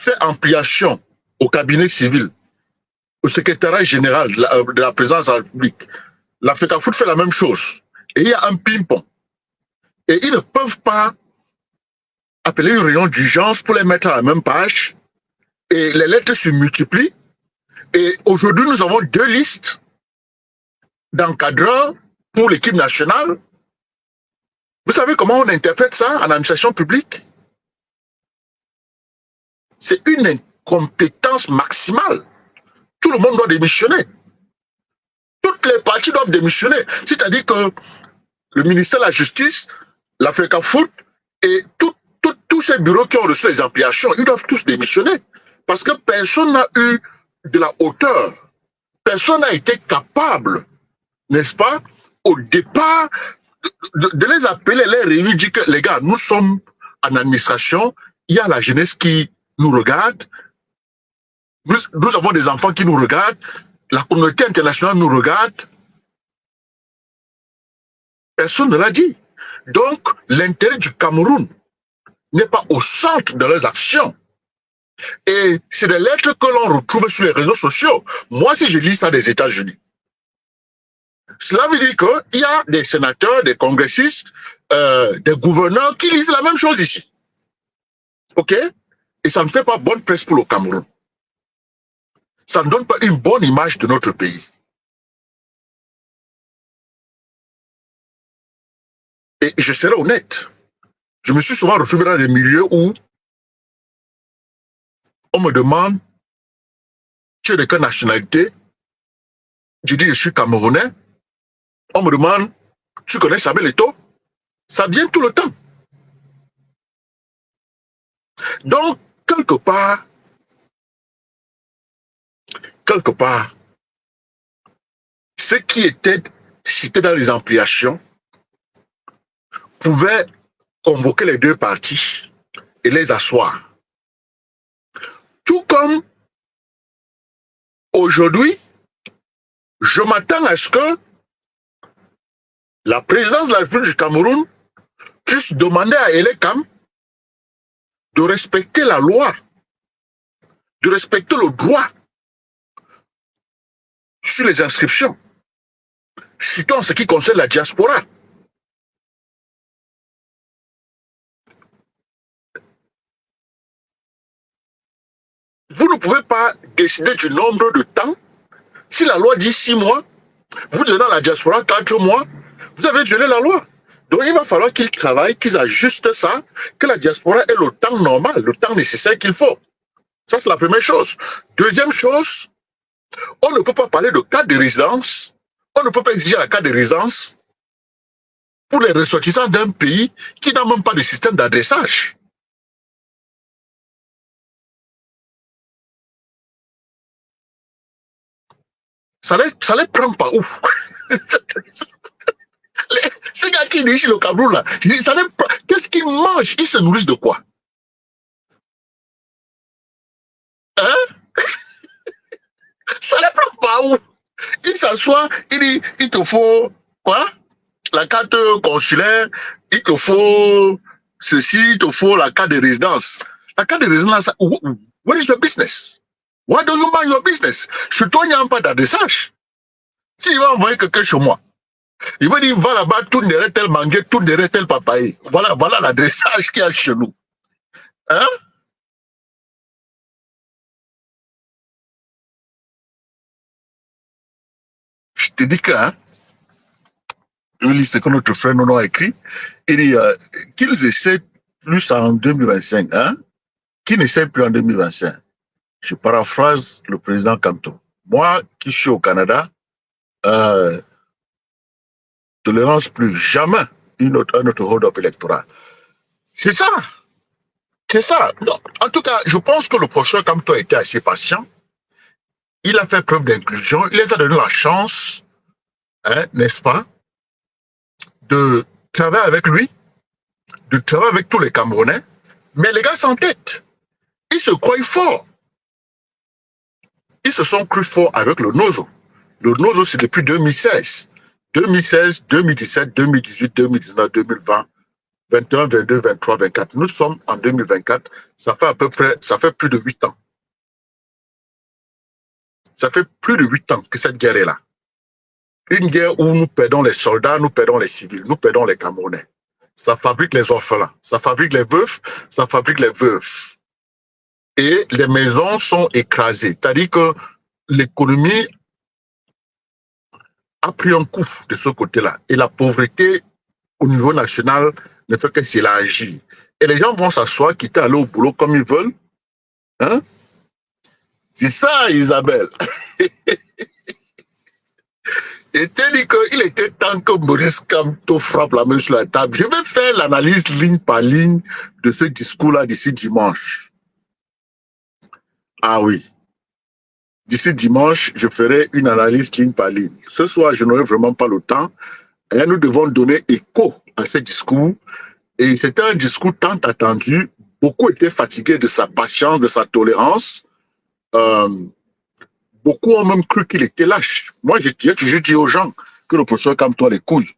fait ampliation au cabinet civil, au secrétariat général de la présidence de la République, l'Africafoot fait la même chose. Et il y a un ping-pong. Et ils ne peuvent pas appeler une réunion d'urgence pour les mettre à la même page. Et les lettres se multiplient. Et aujourd'hui, nous avons 2 listes d'encadreurs pour l'équipe nationale. Vous savez comment on interprète ça en administration publique? C'est une incompétence maximale. Tout le monde doit démissionner. Toutes les parties doivent démissionner. C'est-à-dire que le ministère de la Justice, l'Africafoot et tous ces bureaux qui ont reçu les ampliations, ils doivent tous démissionner. Parce que personne n'a eu de la hauteur. Personne n'a été capable, n'est-ce pas, au départ, de les appeler, les réunir, dire que les gars, nous sommes en administration, il y a la jeunesse qui nous regarde, Nous avons des enfants qui nous regardent, la communauté internationale nous regarde. Personne ne l'a dit. Donc, l'intérêt du Cameroun n'est pas au centre de leurs actions. Et c'est des lettres que l'on retrouve sur les réseaux sociaux. Moi, si je lis ça des États-Unis, cela veut dire qu'il y a des sénateurs, des congressistes, des gouverneurs qui lisent la même chose ici. OK? Et ça ne fait pas bonne presse pour le Cameroun. Ça ne donne pas une bonne image de notre pays. Et je serai honnête. Je me suis souvent retrouvé dans des milieux où on me demande, tu es de quelle nationalité? Je dis, je suis camerounais. On me demande, tu connais Samuel Eto'o? Ça vient tout le temps. Donc, quelque part, ce qui était cité dans les ampliations pouvait convoquer les deux parties et les asseoir. Tout comme aujourd'hui, je m'attends à ce que la présidence de la République du Cameroun puisse demander à Elekam de respecter la loi, de respecter le droit sur les inscriptions, surtout en ce qui concerne la diaspora. Vous ne pouvez pas décider du nombre de temps. Si la loi dit 6 mois, vous donnez à la diaspora 4 mois, vous avez violé la loi. Donc il va falloir qu'ils travaillent, qu'ils ajustent ça, que la diaspora ait le temps normal, le temps nécessaire qu'il faut. Ça, c'est la première chose. Deuxième chose, on ne peut pas parler de carte de résidence, on ne peut pas exiger la carte de résidence pour les ressortissants d'un pays qui n'a même pas de système d'adressage. Ça les prend pas où? Ces gars qui dirigent le Cameroun là, qu'est-ce qu'ils mangent? Ils se nourrissent de quoi? Hein? Ça les prend pas où? Ils s'assoient, ils disent, il te faut quoi? La carte consulaire, il te faut ceci, il te faut la carte de résidence. La carte de résidence, what is your business? Why don't you mind your business? Chez toi, il n'y a pas d'adressage. S'il va envoyer quelqu'un chez moi, il va dire, va là-bas, tout derrière tel mangué, tout derrière tel papaye. Voilà l'adressage qu'il y a chez nous. Hein? Je te dis que, hein, je lis ce que notre frère Nono a écrit, il dit qu'ils essaient plus en 2025, hein? Qu'ils n'essaient plus en 2025. Je paraphrase le président Kamto. Moi, qui suis au Canada, tolérance plus jamais un autre hold-up électoral. C'est ça. C'est ça. Non. En tout cas, je pense que le professeur Kamto a été assez patient. Il a fait preuve d'inclusion. Il les a donné la chance, hein, n'est-ce pas, de travailler avec lui, de travailler avec tous les Camerounais. Mais les gars s'entêtent. Ils se croient forts. Ils se sont crus forts avec le Nozo. Le Nozo, c'est depuis 2016. 2016, 2017, 2018, 2019, 2020, 21, 22, 23, 24. Nous sommes en 2024. Ça fait à peu près, ça fait plus de 8 ans. Ça fait plus de 8 ans que cette guerre est là. Une guerre où nous perdons les soldats, nous perdons les civils, nous perdons les Camerounais. Ça fabrique les orphelins, ça fabrique les veufs, ça fabrique les veuves. Et les maisons sont écrasées. C'est-à-dire que l'économie a pris un coup de ce côté-là. Et la pauvreté au niveau national ne fait que s'élargir. Et les gens vont s'asseoir, quitter, aller au boulot comme ils veulent. Hein? C'est ça, Isabelle. Et t'ai dit qu'il était temps que Maurice Kamto frappe la main sur la table. Je vais faire l'analyse ligne par ligne de ce discours-là d'ici dimanche. Ah oui. D'ici dimanche, je ferai une analyse ligne par ligne. Ce soir, je n'aurai vraiment pas le temps. Et nous devons donner écho à ce discours. Et c'était un discours tant attendu. Beaucoup étaient fatigués de sa patience, de sa tolérance. euh, beaucoup ont même cru qu'il était lâche. Moi, j'ai toujours dit aux gens que le professeur calme-toi les couilles.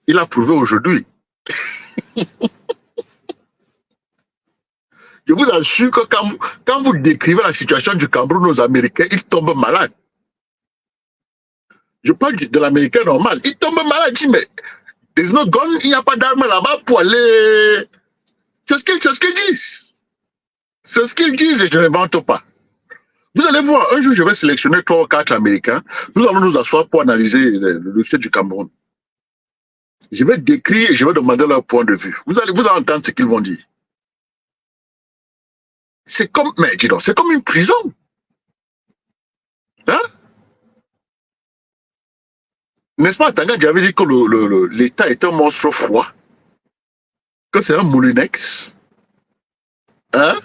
Il a prouvé aujourd'hui. Je vous assure que quand vous décrivez la situation du Cameroun aux Américains, ils tombent malades. Je parle de l'Américain normal. Ils tombent malades. Ils disent, mais there's no gun, il n'y a pas d'armes là-bas pour aller... C'est ce qu'ils disent. C'est ce qu'ils disent et je n'invente pas. Vous allez voir, un jour, je vais sélectionner 3 ou 4 Américains. Nous allons nous asseoir pour analyser le dossier du Cameroun. Je vais décrire et je vais demander leur point de vue. Vous allez entendre ce qu'ils vont dire. C'est comme, mais dis donc, c'est comme une prison. Hein? N'est-ce pas, Tanga, j'avais dit que l'État est un monstre froid, que c'est un moulinex. Hein?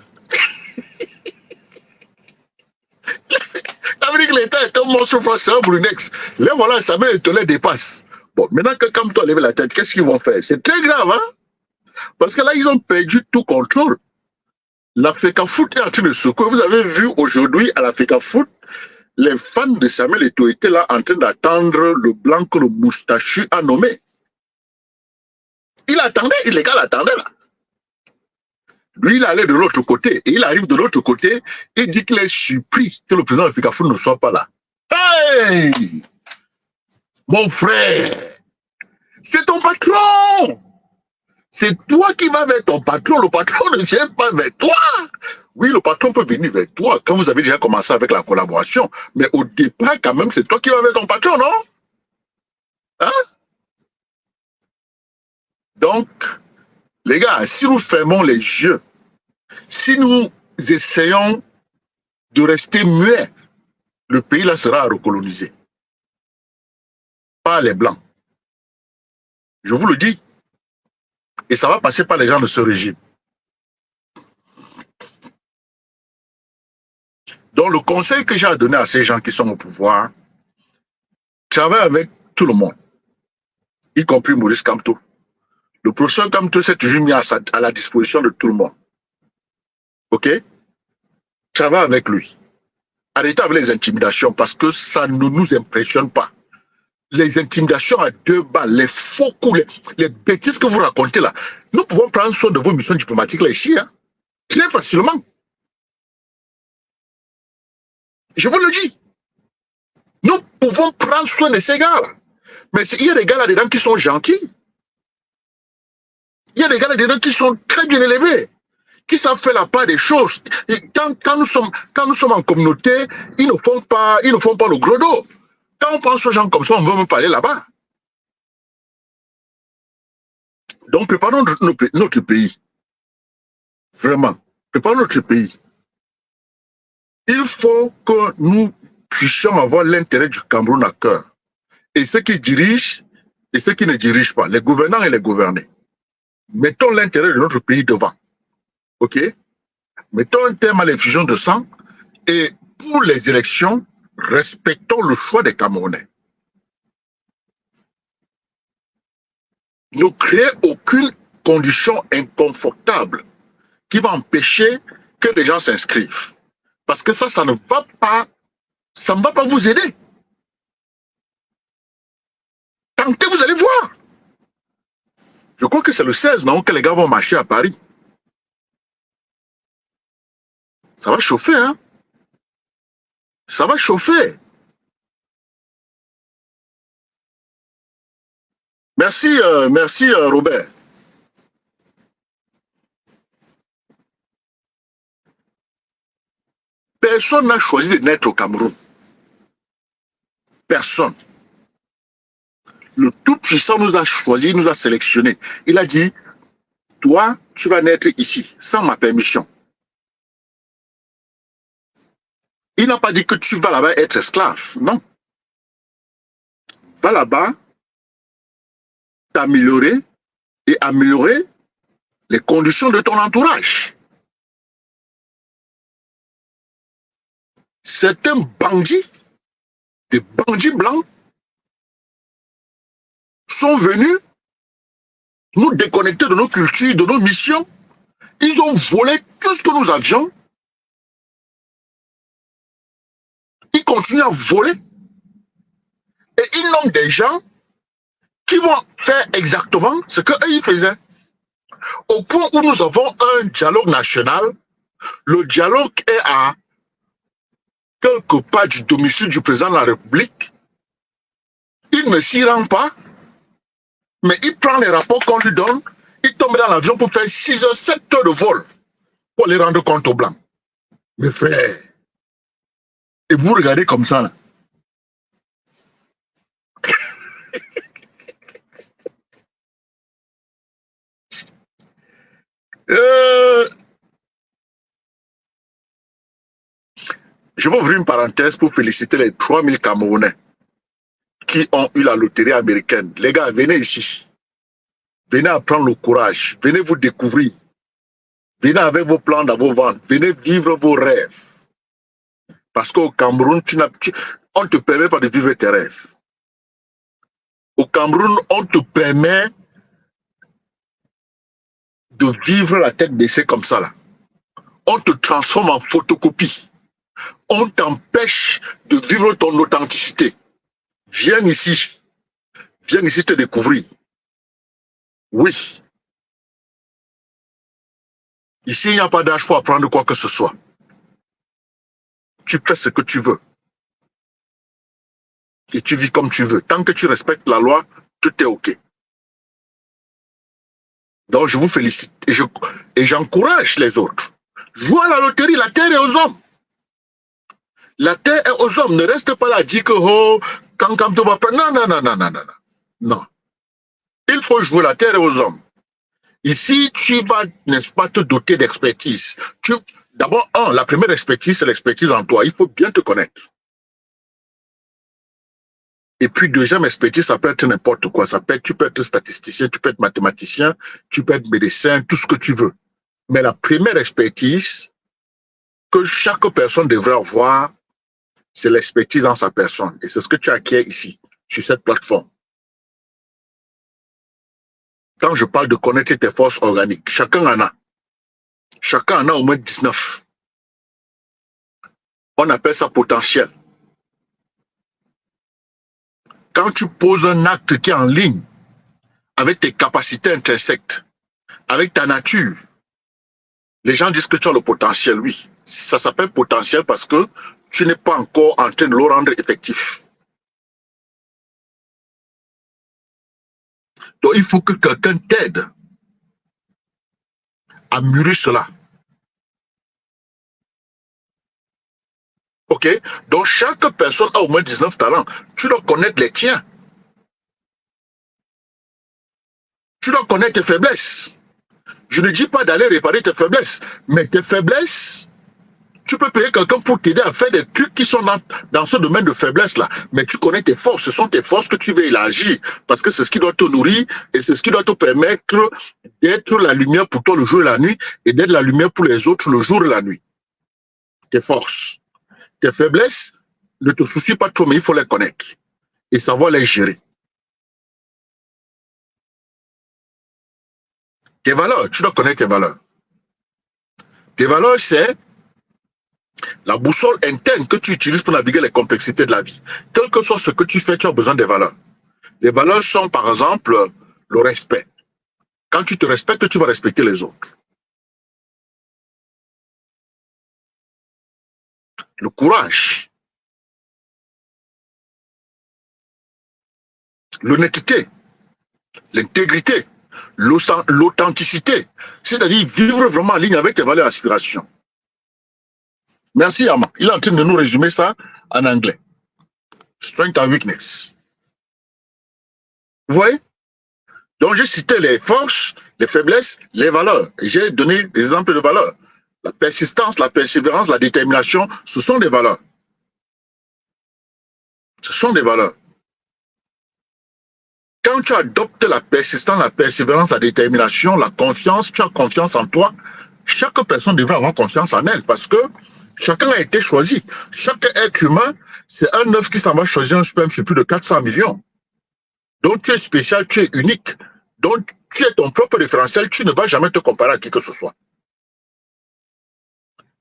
J'avais dit que l'État est un monstre froid, c'est un moulinex. Là, voilà, ça met les dépasse. Bon, maintenant que comme toi, lever la tête, qu'est-ce qu'ils vont faire? C'est très grave, hein? Parce que là, ils ont perdu tout contrôle. L'Africa Foot est en train de secouer. Vous avez vu aujourd'hui à l'Africa Foot, les fans de Samuel Eto'o étaient là en train d'attendre le blanc que le moustachu a nommé. Il attendait, les gars l'attendaient là. Lui, il allait de l'autre côté. Et il arrive de l'autre côté et dit qu'il est surpris que le président de l'Africa Foot ne soit pas là. Hey! Mon frère! C'est ton patron! C'est toi qui vas vers ton patron. Le patron ne vient pas vers toi. Oui, le patron peut venir vers toi quand vous avez déjà commencé avec la collaboration. Mais au départ, quand même, c'est toi qui vas vers ton patron, non? Hein? Donc, les gars, si nous fermons les yeux, si nous essayons de rester muets, le pays là sera recolonisé par les Blancs. Je vous le dis. Et ça va passer par les gens de ce régime. Donc, le conseil que j'ai à donner à ces gens qui sont au pouvoir, travaille avec tout le monde, y compris Maurice Kamto. Le professeur Kamto s'est toujours mis à la disposition de tout le monde. OK? Travaille avec lui. Arrêtez avec les intimidations parce que ça ne nous impressionne pas. Les intimidations à 2 balles, les faux coups, les bêtises que vous racontez là, nous pouvons prendre soin de vos missions diplomatiques là ici, hein, très facilement. Je vous le dis. Nous pouvons prendre soin de ces gars-là. Mais il y a des gars là-dedans qui sont gentils. Il y a des gars là-dedans qui sont très bien élevés, qui savent faire la part des choses. Et quand nous sommes en communauté, ils ne font pas le gros dos. Quand on pense aux gens comme ça, on veut même pas aller là-bas. Donc, préparons notre pays. Vraiment. Préparons notre pays. Il faut que nous puissions avoir l'intérêt du Cameroun à cœur. Et ceux qui dirigent et ceux qui ne dirigent pas, les gouvernants et les gouvernés. Mettons l'intérêt de notre pays devant. OK? Mettons un terme à l'infusion de sang et pour les élections, respectons le choix des Camerounais. Ne créez aucune condition inconfortable qui va empêcher que les gens s'inscrivent. Parce que ça ne va pas vous aider. Tentez, vous allez voir. Je crois que c'est le 16, non, que les gars vont marcher à Paris. Ça va chauffer, hein? Ça va chauffer. Merci, Robert. Personne n'a choisi de naître au Cameroun. Personne. Le Tout-Puissant nous a choisi, nous a sélectionnés. Il a dit, toi, tu vas naître ici, sans ma permission. Il n'a pas dit que tu vas là-bas être esclave, non. Va là-bas, t'améliorer et améliorer les conditions de ton entourage. Certains bandits, des bandits blancs, sont venus nous déconnecter de nos cultures, de nos missions. Ils ont volé tout ce que nous avions continuent à voler et ils nomment des gens qui vont faire exactement ce qu'eux ils faisaient. Au point où nous avons un dialogue national, le dialogue est à quelque part du domicile du président de la République. Il ne s'y rend pas, mais il prend les rapports qu'on lui donne, il tombe dans l'avion pour faire 6 heures, 7 heures de vol pour les rendre compte aux Blancs. Mes frères, et vous regardez comme ça, là. Je vais ouvrir une parenthèse pour féliciter les 3000 Camerounais qui ont eu la loterie américaine. Les gars, venez ici. Venez apprendre le courage. Venez vous découvrir. Venez avec vos plans dans vos ventres. Venez vivre vos rêves. Parce qu'au Cameroun, on ne te permet pas de vivre tes rêves. Au Cameroun, on te permet de vivre la tête baissée comme ça, là. On te transforme en photocopie. On t'empêche de vivre ton authenticité. Viens ici te découvrir. Oui. Ici, il n'y a pas d'âge pour apprendre quoi que ce soit. Tu fais ce que tu veux. Et tu vis comme tu veux. Tant que tu respectes la loi, tout est OK. Donc, je vous félicite et j'encourage les autres. Jouez à la loterie, la terre est aux hommes. La terre est aux hommes. Ne reste pas là à dire que oh, quand tu vas prendre. Non. Il faut jouer la terre est aux hommes. Ici, tu vas, n'est-ce pas, te doter d'expertise. D'abord, la première expertise, c'est l'expertise en toi. Il faut bien te connaître. Et puis, deuxième expertise, ça peut être n'importe quoi. Tu peux être statisticien, tu peux être mathématicien, tu peux être médecin, tout ce que tu veux. Mais la première expertise que chaque personne devrait avoir, c'est l'expertise en sa personne. Et c'est ce que tu acquiers ici, sur cette plateforme. Quand je parle de connaître tes forces organiques, chacun en a. Chacun en a au moins 19. On appelle ça potentiel. Quand tu poses un acte qui est en ligne avec tes capacités intrinsèques, avec ta nature, les gens disent que tu as le potentiel, oui. Ça s'appelle potentiel parce que tu n'es pas encore en train de le rendre effectif. Donc, il faut que quelqu'un t'aide à mûrir cela. OK? Donc, chaque personne a au moins 19 talents. Tu dois connaître les tiens. Tu dois connaître tes faiblesses. Je ne dis pas d'aller réparer tes faiblesses, mais tes faiblesses, tu peux payer quelqu'un pour t'aider à faire des trucs qui sont dans ce domaine de faiblesse-là. Mais tu connais tes forces, ce sont tes forces que tu veux élargir, parce que c'est ce qui doit te nourrir et c'est ce qui doit te permettre d'être la lumière pour toi le jour et la nuit et d'être la lumière pour les autres le jour et la nuit. Tes forces. Tes faiblesses, ne te soucie pas trop, mais il faut les connaître et savoir les gérer. Tes valeurs, tu dois connaître tes valeurs. Tes valeurs, c'est la boussole interne que tu utilises pour naviguer les complexités de la vie. Quel que soit ce que tu fais, tu as besoin des valeurs. Les valeurs sont, par exemple, le respect. Quand tu te respectes, tu vas respecter les autres. Le courage. L'honnêteté. L'intégrité. L'authenticité. C'est-à-dire vivre vraiment en ligne avec tes valeurs et aspirations. Merci, Yama. Il est en train de nous résumer ça en anglais. Strength and weakness. Vous voyez? Donc, j'ai cité les forces, les faiblesses, les valeurs. Et j'ai donné des exemples de valeurs. La persistance, la persévérance, la détermination, ce sont des valeurs. Ce sont des valeurs. Quand tu adoptes la persistance, la persévérance, la détermination, la confiance, tu as confiance en toi, chaque personne devrait avoir confiance en elle parce que chacun a été choisi. Chaque être humain, c'est un œuf qui s'en va choisir un sperme sur plus de 400 millions. Donc tu es spécial, tu es unique. Donc tu es ton propre référentiel, tu ne vas jamais te comparer à qui que ce soit.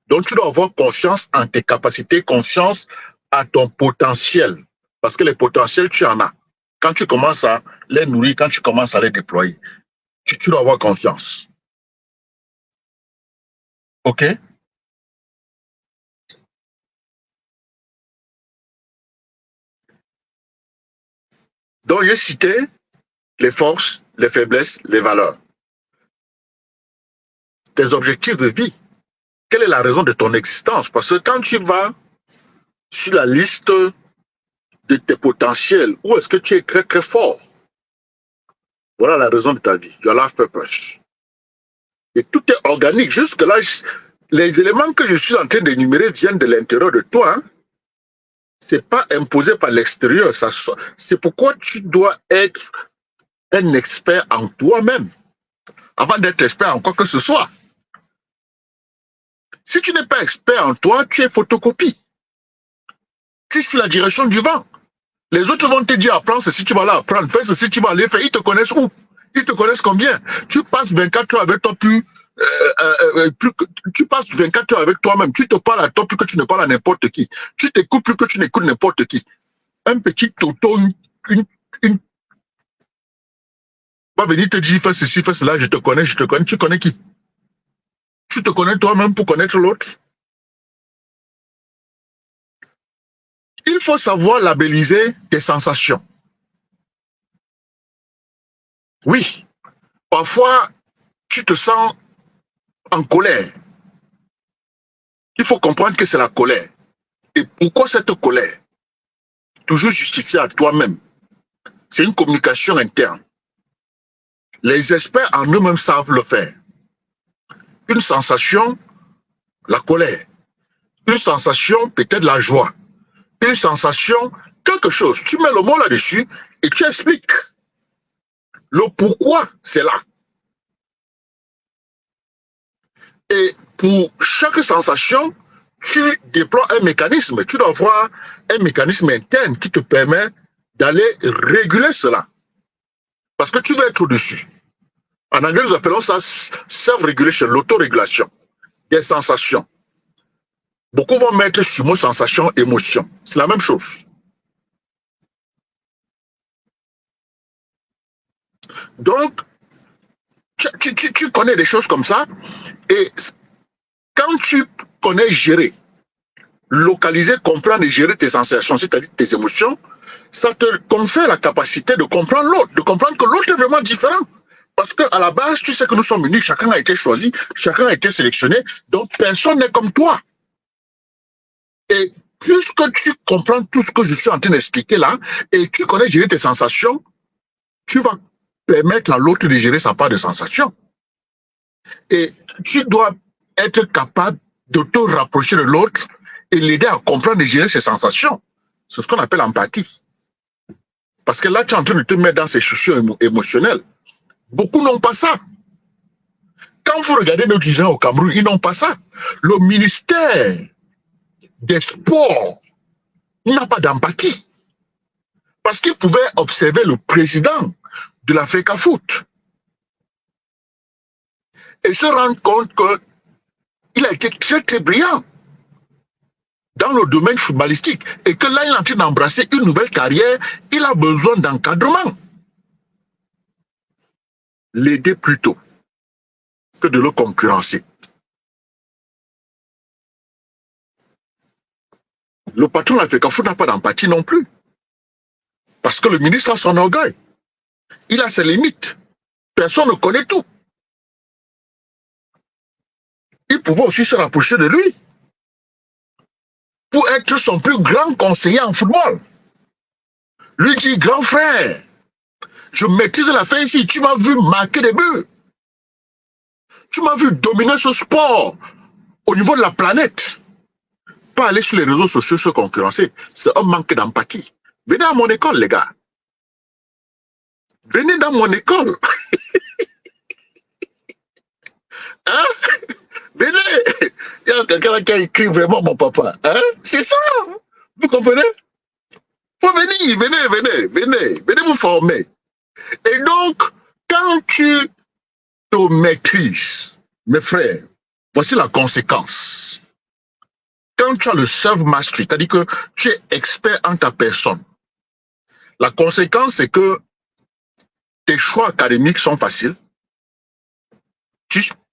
Donc tu dois avoir confiance en tes capacités, confiance à ton potentiel. Parce que les potentiels, tu en as. Quand tu commences à les nourrir, quand tu commences à les déployer, tu dois avoir confiance. OK? Donc, j'ai cité les forces, les faiblesses, les valeurs. Tes objectifs de vie. Quelle est la raison de ton existence? Parce que quand tu vas sur la liste de tes potentiels, où est-ce que tu es très très fort? Voilà la raison de ta vie. Your life purpose. Et tout est organique. Jusque-là, les éléments que je suis en train d'énumérer viennent de l'intérieur de toi. Hein? Ce n'est pas imposé par l'extérieur. C'est pourquoi tu dois être un expert en toi-même avant d'être expert en quoi que ce soit. Si tu n'es pas expert en toi, tu es photocopie. Tu suis la direction du vent. Les autres vont te dire apprends ceci, tu vas là apprendre, fais ceci, tu vas aller faire. Ils te connaissent où? Ils te connaissent combien? Tu passes 24 heures avec toi tu passes 24 heures avec toi-même. Tu te parles à toi plus que tu ne parles à n'importe qui. Tu t'écoutes plus que tu n'écoutes n'importe qui. Un petit toto, va venir te dire fais ceci, fais cela, je te connais, tu connais qui? Tu te connais toi-même pour connaître l'autre? Il faut savoir labelliser tes sensations. Oui, parfois, tu te sens en colère. Il faut comprendre que c'est la colère. Et pourquoi cette colère? Toujours justifiée à toi-même. C'est une communication interne. Les experts en eux-mêmes savent le faire. Une sensation, la colère. Une sensation, peut-être la joie. Une sensation, quelque chose. Tu mets le mot là-dessus et tu expliques. Le pourquoi, c'est là. Et pour chaque sensation, tu déploies un mécanisme. Tu dois avoir un mécanisme interne qui te permet d'aller réguler cela. Parce que tu vas être au-dessus. En anglais, nous appelons ça self-regulation, l'autorégulation des sensations. Beaucoup vont mettre sur mot sensation, émotion. C'est la même chose. Donc, tu connais des choses comme ça. Et quand tu connais gérer, localiser, comprendre et gérer tes sensations, c'est-à-dire tes émotions, ça te confère la capacité de comprendre l'autre, de comprendre que l'autre est vraiment différent. Parce qu'à la base, tu sais que nous sommes uniques, chacun a été choisi, chacun a été sélectionné, donc personne n'est comme toi. Et puisque tu comprends tout ce que je suis en train d'expliquer là, et tu connais gérer tes sensations, tu vas permettre à l'autre de gérer sa part de sensations. Et tu dois être capable de te rapprocher de l'autre et l'aider à comprendre et gérer ses sensations. C'est ce qu'on appelle l'empathie. Parce que là, tu es en train de te mettre dans ces chaussures émotionnelles. Beaucoup n'ont pas ça. Quand vous regardez nos dirigeants au Cameroun, ils n'ont pas ça. Le ministère des Sports n'a pas d'empathie. Parce qu'il pouvait observer le président de la FECAFOOT et se rendre compte qu'il a été très très brillant dans le domaine footballistique et que là, il est en train d'embrasser une nouvelle carrière, il a besoin d'encadrement. L'aider plutôt que de le concurrencer. Le patron de la FECAFOOT n'a pas d'empathie non plus. Parce que le ministre a son orgueil. Il a ses limites. Personne ne connaît tout. Il pouvait aussi se rapprocher de lui pour être son plus grand conseiller en football. Lui dit, grand frère, je maîtrise l'affaire ici. Tu m'as vu marquer des buts. Tu m'as vu dominer ce sport au niveau de la planète. Pas aller sur les réseaux sociaux se concurrencer. C'est un manque d'empathie. Venez à mon école, les gars. Venez dans mon école. Hein? Venez. Il y a quelqu'un qui a écrit vraiment mon papa. Hein? C'est ça. Vous comprenez? Faut venir, venez vous former. Et donc, quand tu te maîtrises, mes frères, voici la conséquence. Quand tu as le self-mastery, c'est-à-dire que tu es expert en ta personne, la conséquence, c'est que tes choix académiques sont faciles.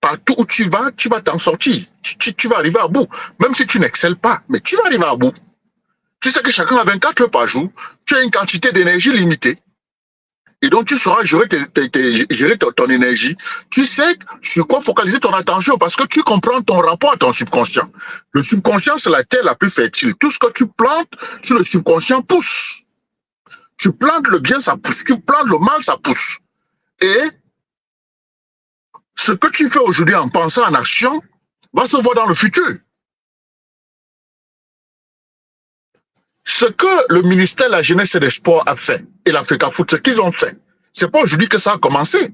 Partout où tu vas t'en sortir. Tu vas arriver à bout. Même si tu n'excelles pas, mais tu vas arriver à bout. Tu sais que chacun a 24 heures par jour. Tu as une quantité d'énergie limitée. Et donc, tu sauras gérer ton énergie. Tu sais sur quoi focaliser ton attention parce que tu comprends ton rapport à ton subconscient. Le subconscient, c'est la terre la plus fertile. Tout ce que tu plantes sur le subconscient pousse. Tu plantes le bien, ça pousse. Tu plantes le mal, ça pousse. Et ce que tu fais aujourd'hui en pensant en action va se voir dans le futur. Ce que le ministère de la Jeunesse et des Sports a fait, et l'Africa Foot, ce qu'ils ont fait, c'est pas aujourd'hui que ça a commencé.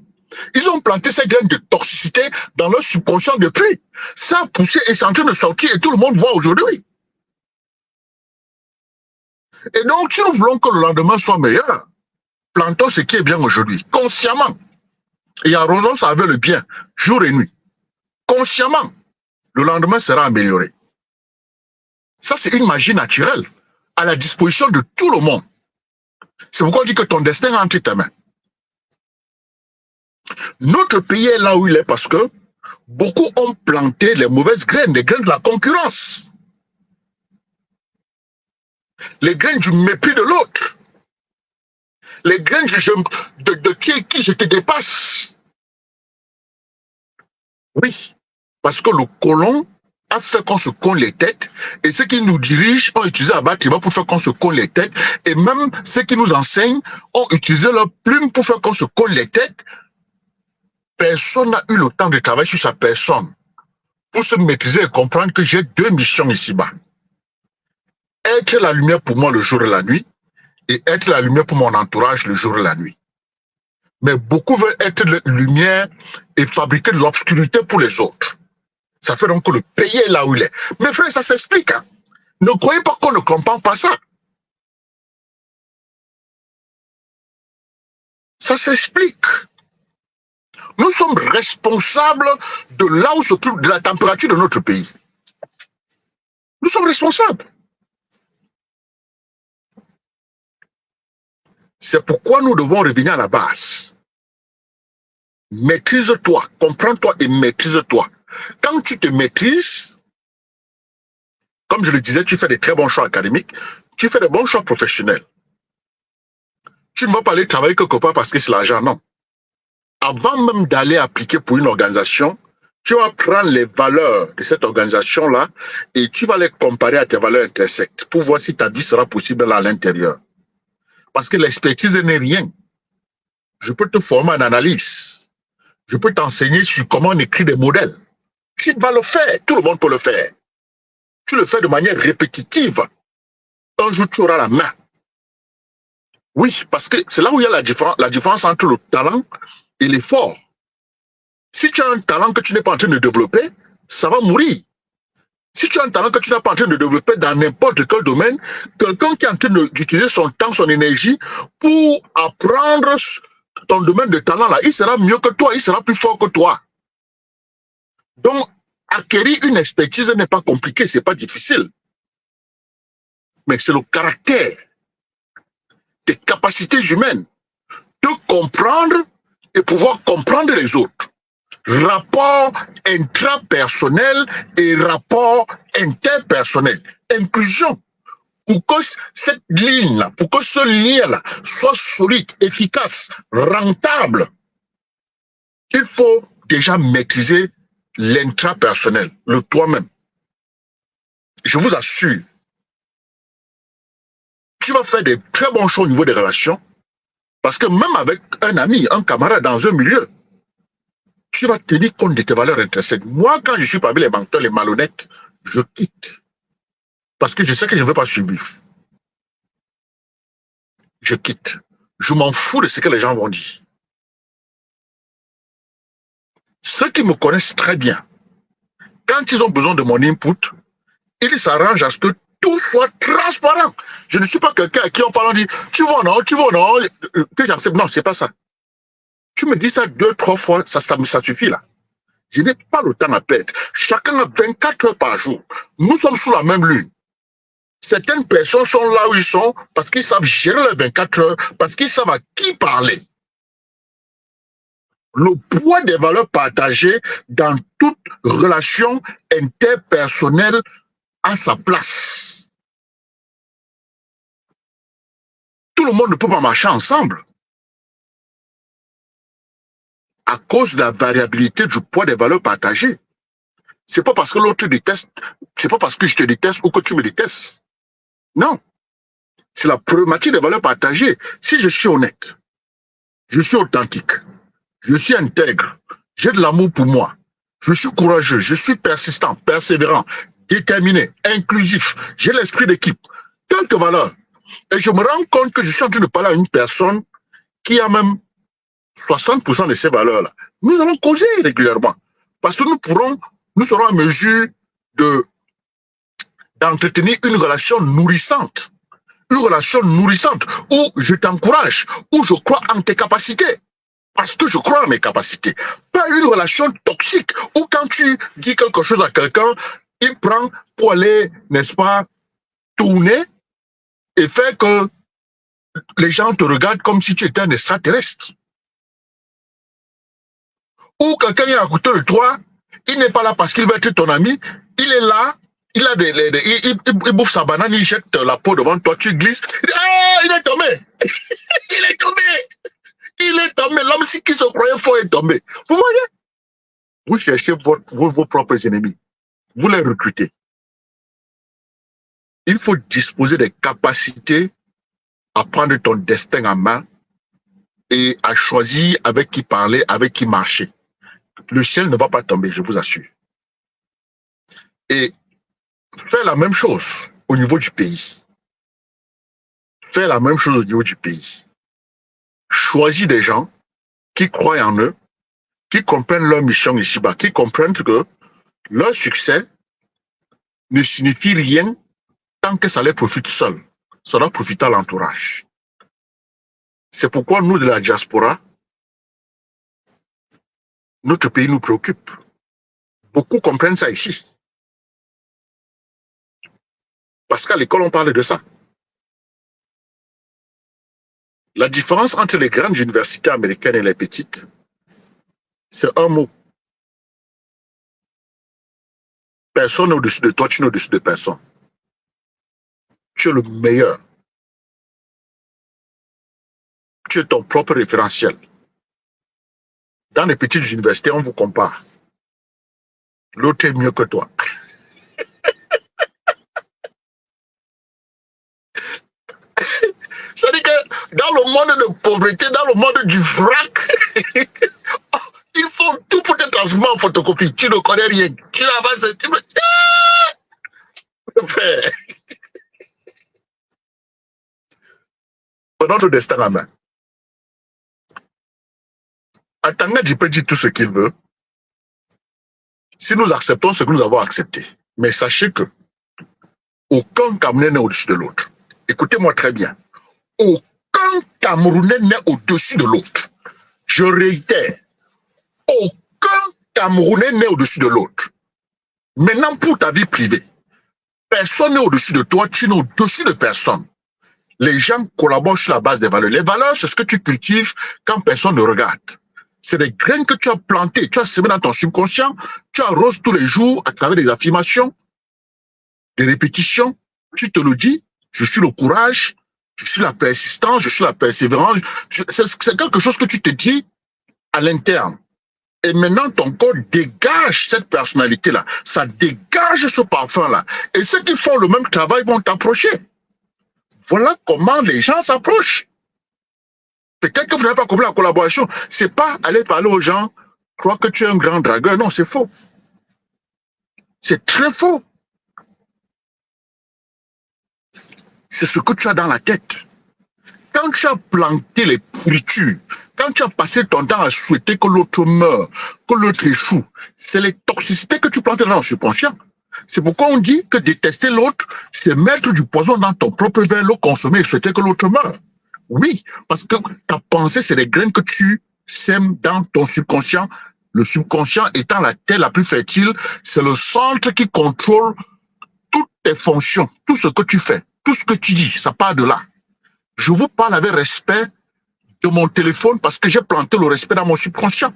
Ils ont planté ces graines de toxicité dans leur subconscient depuis. Ça a poussé et c'est en train de sortir et tout le monde voit aujourd'hui. Et donc, si nous voulons que le lendemain soit meilleur, plantons ce qui est bien aujourd'hui, consciemment. Et arrosons ça avec le bien, jour et nuit. Consciemment, le lendemain sera amélioré. Ça, c'est une magie naturelle à la disposition de tout le monde. C'est pourquoi on dit que ton destin est entre tes mains. Notre pays est là où il est parce que beaucoup ont planté les mauvaises graines, les graines de la concurrence. Les graines du mépris de l'autre. Les graines de qui je te dépasse. Oui, parce que le colon a fait qu'on se cogne les têtes et ceux qui nous dirigent ont utilisé la bâtiment pour faire qu'on se cogne les têtes et même ceux qui nous enseignent ont utilisé leur plume pour faire qu'on se cogne les têtes. Personne n'a eu le temps de travailler sur sa personne pour se maîtriser et comprendre que j'ai deux missions ici-bas. Être la lumière pour moi le jour et la nuit et être la lumière pour mon entourage le jour et la nuit. Mais beaucoup veulent être la lumière et fabriquer de l'obscurité pour les autres. Ça fait donc que le pays est là où il est. Mes frères, ça s'explique. Hein? Ne croyez pas qu'on ne comprend pas ça. Ça s'explique. Nous sommes responsables de là où se trouve de la température de notre pays. Nous sommes responsables. C'est pourquoi nous devons revenir à la base. Maîtrise-toi, comprends-toi et maîtrise-toi. Quand tu te maîtrises, comme je le disais, tu fais des très bons choix académiques, tu fais des bons choix professionnels. Tu ne vas pas aller travailler quelque part parce que c'est l'argent, non. Avant même d'aller appliquer pour une organisation, tu vas prendre les valeurs de cette organisation-là et tu vas les comparer à tes valeurs intersectes pour voir si ta vie sera possible là à l'intérieur. Parce que l'expertise n'est rien. Je peux te former en analyse. Je peux t'enseigner sur comment on écrit des modèles. Tu vas le faire. Tout le monde peut le faire. Tu le fais de manière répétitive. Un jour, tu auras la main. Oui, parce que c'est là où il y a la différence entre le talent et l'effort. Si tu as un talent que tu n'es pas en train de développer, ça va mourir. Si tu as un talent que tu n'es pas en train de développer dans n'importe quel domaine, quelqu'un qui est en train d'utiliser son temps, son énergie pour apprendre ton domaine de talent, là, il sera mieux que toi, il sera plus fort que toi. Donc, acquérir une expertise n'est pas compliqué, c'est pas difficile. Mais c'est le caractère, tes capacités humaines, de comprendre et pouvoir comprendre les autres. Rapport intrapersonnel et rapport interpersonnel. Inclusion. Pour que cette ligne-là, pour que ce lien-là soit solide, efficace, rentable, il faut déjà maîtriser l'intrapersonnel, le toi-même. Je vous assure, tu vas faire des très bons choix au niveau des relations, parce que même avec un ami, un camarade dans un milieu, tu vas tenir compte de tes valeurs intrinsèques. Moi, quand je suis parmi les menteurs, les malhonnêtes, je quitte. Parce que je sais que je ne veux pas survivre. Je quitte. Je m'en fous de ce que les gens vont dire. Ceux qui me connaissent très bien, quand ils ont besoin de mon input, ils s'arrangent à ce que tout soit transparent. Je ne suis pas quelqu'un à qui on parle, on dit, tu vois non, que j'accepte. Non, c'est pas ça. Tu me dis ça 2, 3 fois, ça suffit là. Je n'ai pas le temps à perdre. Chacun a 24 heures par jour. Nous sommes sous la même lune. Certaines personnes sont là où ils sont parce qu'ils savent gérer les 24 heures, parce qu'ils savent à qui parler. Le poids des valeurs partagées dans toute relation interpersonnelle a sa place. Tout le monde ne peut pas marcher ensemble à cause de la variabilité du poids des valeurs partagées. C'est pas parce que l'autre déteste, c'est pas parce que je te déteste ou que tu me détestes. Non. C'est la problématique des valeurs partagées. Si je suis honnête, je suis authentique, je suis intègre, j'ai de l'amour pour moi, je suis courageux, je suis persistant, persévérant, déterminé, inclusif, j'ai l'esprit d'équipe, quelques valeurs. Et je me rends compte que je suis en train de parler à une personne qui a même 60% de ces valeurs-là. Nous allons causer régulièrement. Parce que nous serons en mesure d'entretenir une relation nourrissante. Une relation nourrissante où je t'encourage, où je crois en tes capacités. Parce que je crois en mes capacités. Pas une relation toxique où quand tu dis quelque chose à quelqu'un, il prend pour aller, n'est-ce pas, tourner et faire que les gens te regardent comme si tu étais un extraterrestre. Ou quelqu'un est à côté de toi, il n'est pas là parce qu'il veut être ton ami, il est là, il bouffe sa banane, il jette la peau devant toi, tu glisses, ah, il est tombé, il est tombé, il est tombé, l'homme qui se croyait fort est tombé. Vous voyez? Vous cherchez vos propres ennemis, vous les recrutez. Il faut disposer des capacités à prendre ton destin en main et à choisir avec qui parler, avec qui marcher. Le ciel ne va pas tomber, je vous assure. Et faire la même chose au niveau du pays. Faire la même chose au niveau du pays. Choisis des gens qui croient en eux, qui comprennent leur mission ici-bas, qui comprennent que leur succès ne signifie rien tant que ça les profite seul. Ça doit profiter à l'entourage. C'est pourquoi nous, de la diaspora, notre pays nous préoccupe. Beaucoup comprennent ça ici. Parce qu'à l'école, on parle de ça. La différence entre les grandes universités américaines et les petites, c'est un mot. Personne n'est au-dessus de toi, tu n'es au-dessus de personne. Tu es le meilleur. Tu es ton propre référentiel. Dans les petites universités, on vous compare. L'autre est mieux que toi. C'est-à-dire que dans le monde de pauvreté, dans le monde du vrac, il faut tout pour te transformer en photocopie. Tu ne connais rien. Tu avances. Frère. C'est notre destin à main. Atanga peut dire tout ce qu'il veut. Si nous acceptons ce que nous avons accepté, mais sachez que aucun Camerounais n'est au-dessus de l'autre. Écoutez-moi très bien. Aucun Camerounais n'est au-dessus de l'autre. Je réitère. Aucun Camerounais n'est au-dessus de l'autre. Maintenant, pour ta vie privée, personne n'est au-dessus de toi, tu n'es au-dessus de personne. Les gens collaborent sur la base des valeurs. Les valeurs, c'est ce que tu cultives quand personne ne regarde. C'est des graines que tu as plantées, tu as semé dans ton subconscient, tu arroses tous les jours à travers des affirmations, des répétitions. Tu te le dis, je suis le courage, je suis la persistance, je suis la persévérance. C'est quelque chose que tu te dis à l'interne. Et maintenant, ton corps dégage cette personnalité-là. Ça dégage ce parfum-là. Et ceux qui font le même travail vont t'approcher. Voilà comment les gens s'approchent. Peut-être que vous n'avez pas compris la collaboration. C'est pas aller parler aux gens, croire que tu es un grand dragueur. Non, c'est faux. C'est très faux. C'est ce que tu as dans la tête. Quand tu as planté les pourritures, quand tu as passé ton temps à souhaiter que l'autre meure, que l'autre échoue, c'est les toxicités que tu plantes dans le subconscient. C'est pourquoi on dit que détester l'autre, c'est mettre du poison dans ton propre verre, le consommer et souhaiter que l'autre meure. Oui, parce que ta pensée, c'est les graines que tu sèmes dans ton subconscient Le subconscient étant la terre la plus fertile, c'est le centre qui contrôle toutes tes fonctions, tout ce que tu fais, tout ce que tu dis, ça part de là. Je vous parle avec respect de mon téléphone parce que j'ai planté le respect dans mon subconscient.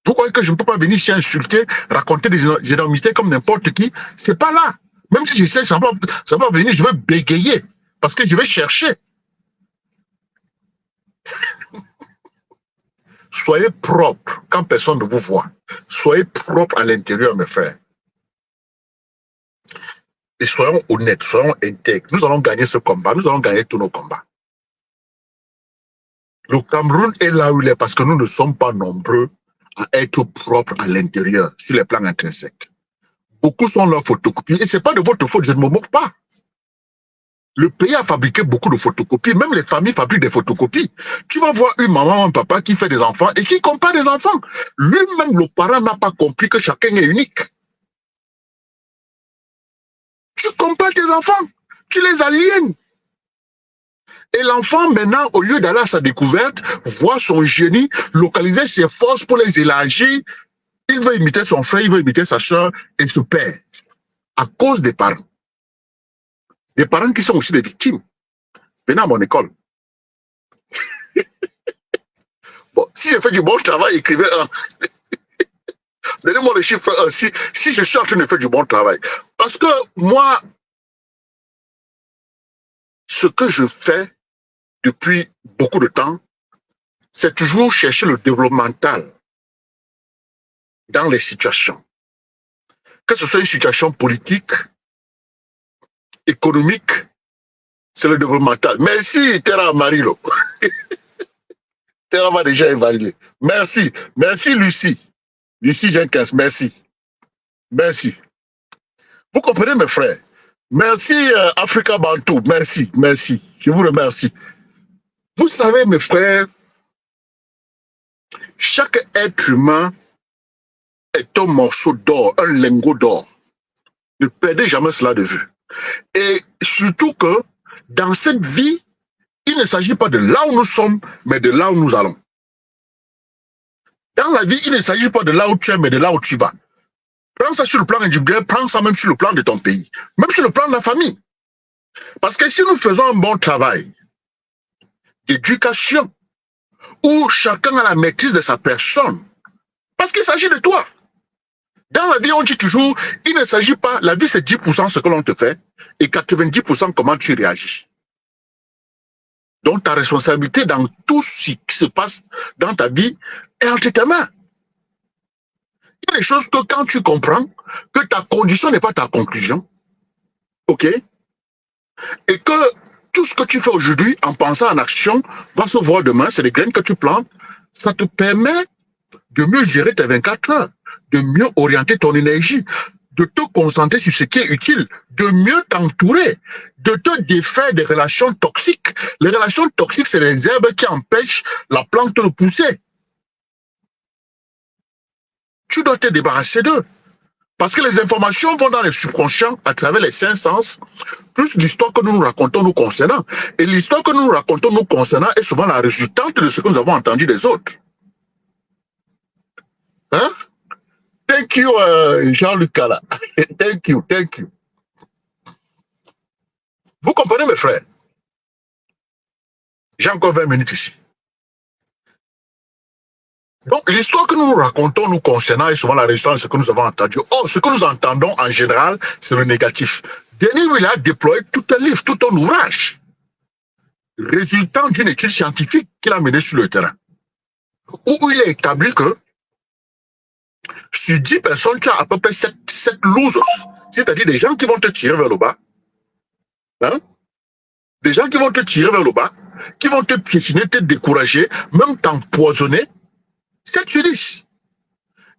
Vous croyez que je ne peux pas venir ici insulter, raconter des énormités comme n'importe qui? C'est pas là. Même si j'essaie, ça va venir, je vais bégayer parce que je vais chercher. Soyez propre quand personne ne vous voit. Soyez propre à l'intérieur, mes frères. Et soyons honnêtes, soyons intègres. Nous allons gagner ce combat, nous allons gagner tous nos combats. Le Cameroun est là où il est parce que nous ne sommes pas nombreux à être propres à l'intérieur, sur les plans intrinsèques. Beaucoup sont leurs photocopies et ce n'est pas de votre faute, je ne me moque pas. Le pays a fabriqué beaucoup de photocopies, même les familles fabriquent des photocopies. Tu vas voir une maman, un papa qui fait des enfants et qui compare des enfants. Lui-même, le parent n'a pas compris que chacun est unique. Tu compares tes enfants, tu les aliènes. Et l'enfant, maintenant, au lieu d'aller à sa découverte, voit son génie, localiser ses forces pour les élargir, il veut imiter son frère, il veut imiter sa soeur et se perd à cause des parents. Des parents qui sont aussi des victimes. Venez à mon école. Bon, si j'ai fait du bon travail, écrivez un. Donnez-moi le chiffre 1 si je suis en train de faire du bon travail. Parce que moi, ce que je fais depuis beaucoup de temps, c'est toujours chercher le développemental dans les situations. Que ce soit une situation politique, économique, c'est le développemental. Merci, Terra Marilo. Terra m'a déjà évalué. Merci. Merci, Lucie. Lucie Jenkins, merci. Merci. Vous comprenez, mes frères? Merci, Africa Bantou. Merci, merci. Je vous remercie. Vous savez, mes frères, chaque être humain est un morceau d'or, un lingot d'or. Ne perdez jamais cela de vue. Et surtout que dans cette vie, il ne s'agit pas de là où nous sommes, mais de là où nous allons. Dans la vie, il ne s'agit pas de là où tu es, mais de là où tu vas. Prends ça sur le plan individuel, prends ça même sur le plan de ton pays, même sur le plan de la famille. Parce que si nous faisons un bon travail d'éducation, où chacun a la maîtrise de sa personne, parce qu'il s'agit de toi. Dans la vie, on dit toujours, il ne s'agit pas, la vie c'est 10% ce que l'on te fait, et 90% comment tu réagis. Donc ta responsabilité dans tout ce qui se passe dans ta vie est entre tes mains. Il y a des choses que quand tu comprends que ta condition n'est pas ta conclusion, ok, et que tout ce que tu fais aujourd'hui en pensant en action va se voir demain, c'est des graines que tu plantes, ça te permet de mieux gérer tes 24 heures, de mieux orienter ton énergie, de te concentrer sur ce qui est utile, de mieux t'entourer, de te défaire des relations toxiques. Les relations toxiques, c'est les herbes qui empêchent la plante de pousser. Tu dois te débarrasser d'eux. Parce que les informations vont dans les subconscients à travers les 5 sens, plus l'histoire que nous nous racontons nous concernant. Et l'histoire que nous nous racontons nous concernant est souvent la résultante de ce que nous avons entendu des autres. Hein? Thank you, Jean-Luc Kala. Thank you, thank you. Vous comprenez, mes frères? J'ai encore 20 minutes ici. Donc, l'histoire que nous nous racontons nous concernant est souvent la résultante de ce que nous avons entendu. Or, ce que nous entendons en général, c'est le négatif. Denis Will a déployé tout un livre, tout un ouvrage, résultant d'une étude scientifique qu'il a menée sur le terrain, où il a établi que sur 10 personnes, tu as à peu près 7 losers, c'est-à-dire des gens qui vont te tirer vers le bas, hein? Des gens qui vont te tirer vers le bas, qui vont te piétiner, te décourager, même t'empoisonner. 7 sur 10.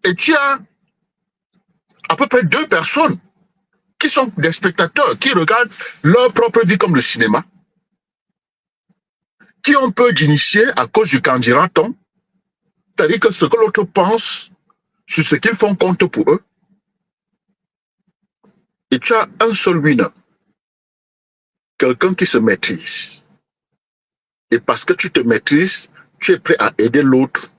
Et tu as à peu près 2 personnes qui sont des spectateurs, qui regardent leur propre vie comme le cinéma, qui ont peur d'initier à cause du qu'en dira-t-on, c'est-à-dire que ce que l'autre pense sur ce qu'ils font compte pour eux. Et tu as un seul winner, quelqu'un qui se maîtrise. Et parce que tu te maîtrises, tu es prêt à aider l'autre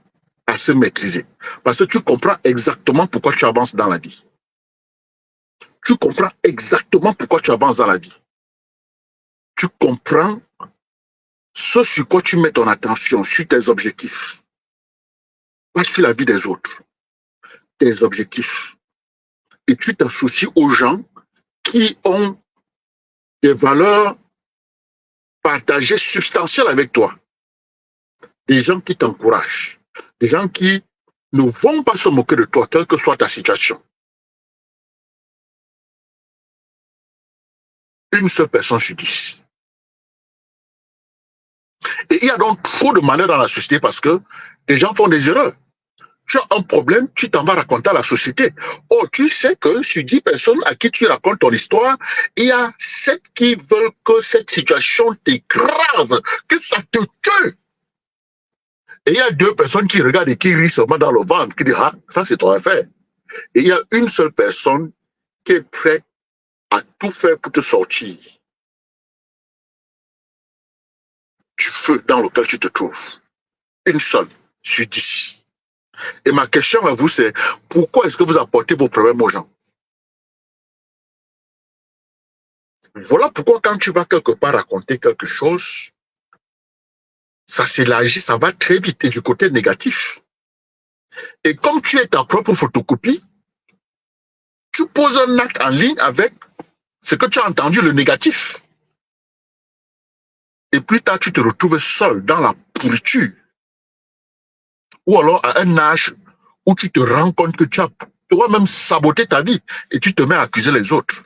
à à se maîtriser. Parce que tu comprends exactement pourquoi tu avances dans la vie. Tu comprends exactement pourquoi tu avances dans la vie. Tu comprends ce sur quoi tu mets ton attention, sur tes objectifs. Pas sur la vie des autres. Tes objectifs. Et tu t'associes aux gens qui ont des valeurs partagées substantielles avec toi. Des gens qui t'encouragent. Des gens qui ne vont pas se moquer de toi, quelle que soit ta situation. Une seule personne sur 10. Et il y a donc trop de malheur dans la société parce que les gens font des erreurs. Tu as un problème, tu t'en vas raconter à la société. Oh, tu sais que sur 10 personnes à qui tu racontes ton histoire, il y a 7 qui veulent que cette situation t'écrase, que ça te tue. Et il y a 2 personnes qui regardent et qui rient seulement dans le ventre, qui disent, ah, ça c'est ton affaire. Et il y a une seule personne qui est prête à tout faire pour te sortir du feu dans lequel tu te trouves. Une seule sur 10. Et ma question à vous, c'est pourquoi est-ce que vous apportez vos problèmes aux gens? Voilà pourquoi quand tu vas quelque part raconter quelque chose, ça s'élargit, ça va très vite et du côté négatif. Et comme tu es ta propre photocopie, tu poses un acte en ligne avec ce que tu as entendu, le négatif. Et plus tard, tu te retrouves seul dans la pourriture. Ou alors à un âge où tu te rends compte que tu vas même saboter ta vie et tu te mets à accuser les autres.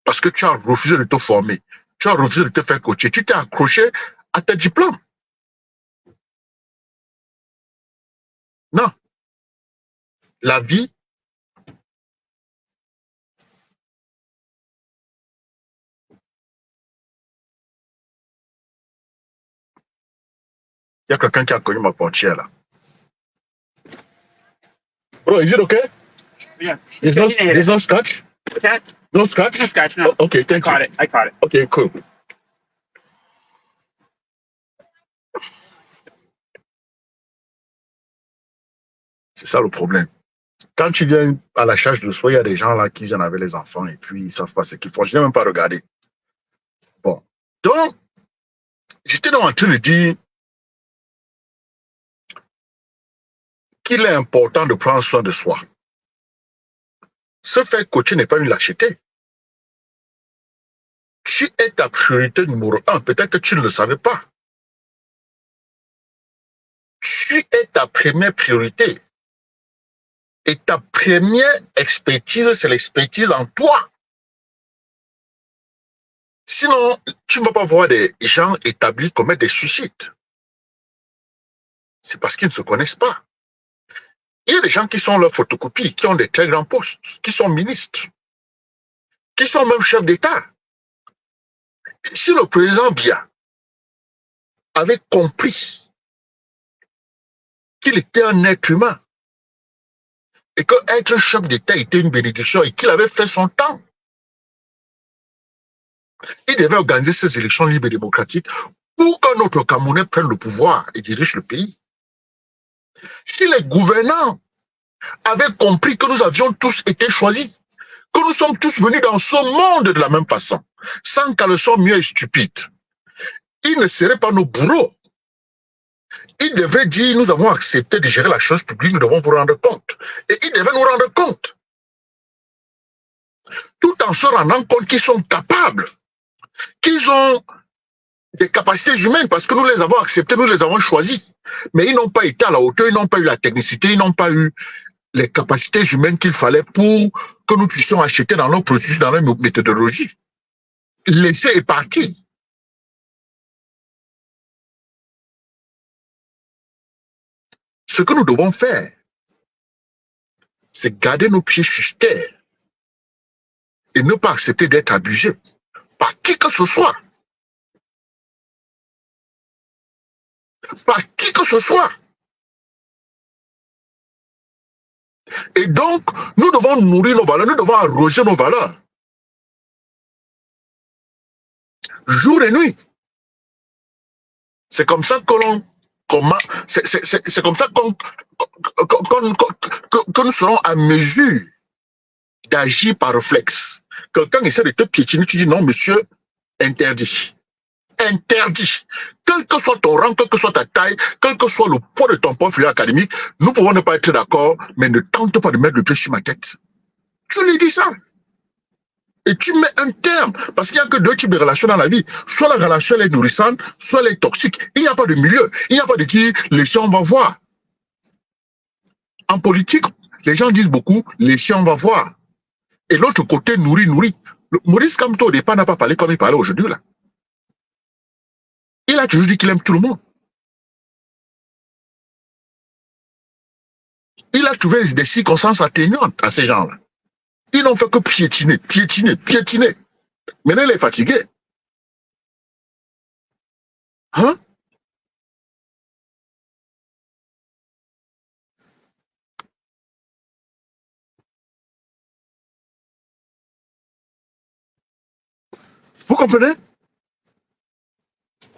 Parce que tu as refusé de te former, tu as refusé de te faire coacher, tu t'es accroché à tes diplômes. Non. La vie, il y a quelqu'un qui a connu ma portière là. Bro, is it okay? Yeah. There's no scratch? What's that? No scratch? No scratch, no. Oh, okay, thank you. I caught it. Okay, cool. C'est ça le problème. Quand tu viens à la charge de soi, il y a des gens là qui en avaient les enfants et puis ils ne savent pas ce qu'ils font. Je n'ai même pas regardé. Bon. Donc, j'étais donc en train de dire qu'il est important de prendre soin de soi. Se faire coacher n'est pas une lâcheté. Tu es ta priorité numéro 1. Peut-être que tu ne le savais pas. Tu es ta première priorité. Et ta première expertise, c'est l'expertise en toi. Sinon, tu ne vas pas voir des gens établis commettre des suicides. C'est parce qu'ils ne se connaissent pas. Il y a des gens qui sont leurs photocopies, qui ont des très grands postes, qui sont ministres, qui sont même chefs d'État. Si le président Biya avait compris qu'il était un être humain et que être chef d'État était une bénédiction et qu'il avait fait son temps, il devait organiser ces élections libres et démocratiques pour que notre Camerounais prenne le pouvoir et dirige le pays. Si les gouvernants avaient compris que nous avions tous été choisis, que nous sommes tous venus dans ce monde de la même façon, sans caleçon mieux et stupide, ils ne seraient pas nos bourreaux. Ils devraient dire, nous avons accepté de gérer la chose publique, nous devons vous rendre compte. Et ils devaient nous rendre compte. Tout en se rendant compte qu'ils sont capables, qu'ils ont des capacités humaines, parce que nous les avons acceptées, nous les avons choisis. Mais ils n'ont pas été à la hauteur, ils n'ont pas eu la technicité, ils n'ont pas eu les capacités humaines qu'il fallait pour que nous puissions acheter dans nos processus, dans nos méthodologies. Laisser est parti. Ce que nous devons faire, c'est garder nos pieds sur terre et ne pas accepter d'être abusés par qui que ce soit. Par qui que ce soit. Et donc, nous devons nourrir nos valeurs, nous devons arroser nos valeurs. Jour et nuit. C'est comme ça que l'on comment, c'est comme ça que nous serons à mesure d'agir par réflexe. Quelqu'un essaie de te piétiner, tu dis non, monsieur, interdit. Interdit. Quel que soit ton rang, quelle que soit ta taille, quel que soit le poids de ton portfolio académique, nous pouvons ne pas être d'accord, mais ne tente pas de mettre le pied sur ma tête. Tu lui dis ça. Et tu mets un terme. Parce qu'il n'y a que deux types de relations dans la vie. Soit la relation elle est nourrissante, soit elle est toxique. Il n'y a pas de milieu. Il n'y a pas de qui, les chiens, on va voir. En politique, les gens disent beaucoup, les chiens, on va voir. Et l'autre côté, nourrit. Maurice Kamto, au départ, n'a pas parlé comme il parlait aujourd'hui, là. Il a toujours dit qu'il aime tout le monde. Il a trouvé des circonstances atténuantes à ces gens-là. Ils n'ont fait que piétiner. Maintenant, il est fatigué. Hein? Vous comprenez?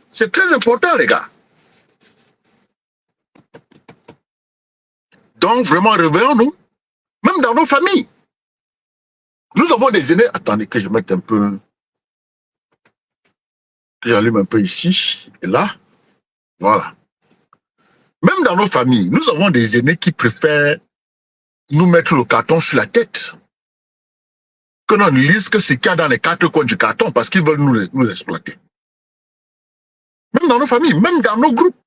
C'est très important, les gars. Donc, vraiment, réveillons-nous. Même dans nos familles. Nous avons des aînés. Attendez que je mette un peu. Que j'allume un peu ici et là. Voilà. Même dans nos familles, nous avons des aînés qui préfèrent nous mettre le carton sur la tête que l'on lise que ce qu'il y a dans les quatre coins du carton parce qu'ils veulent nous exploiter. Même dans nos familles, même dans nos groupes.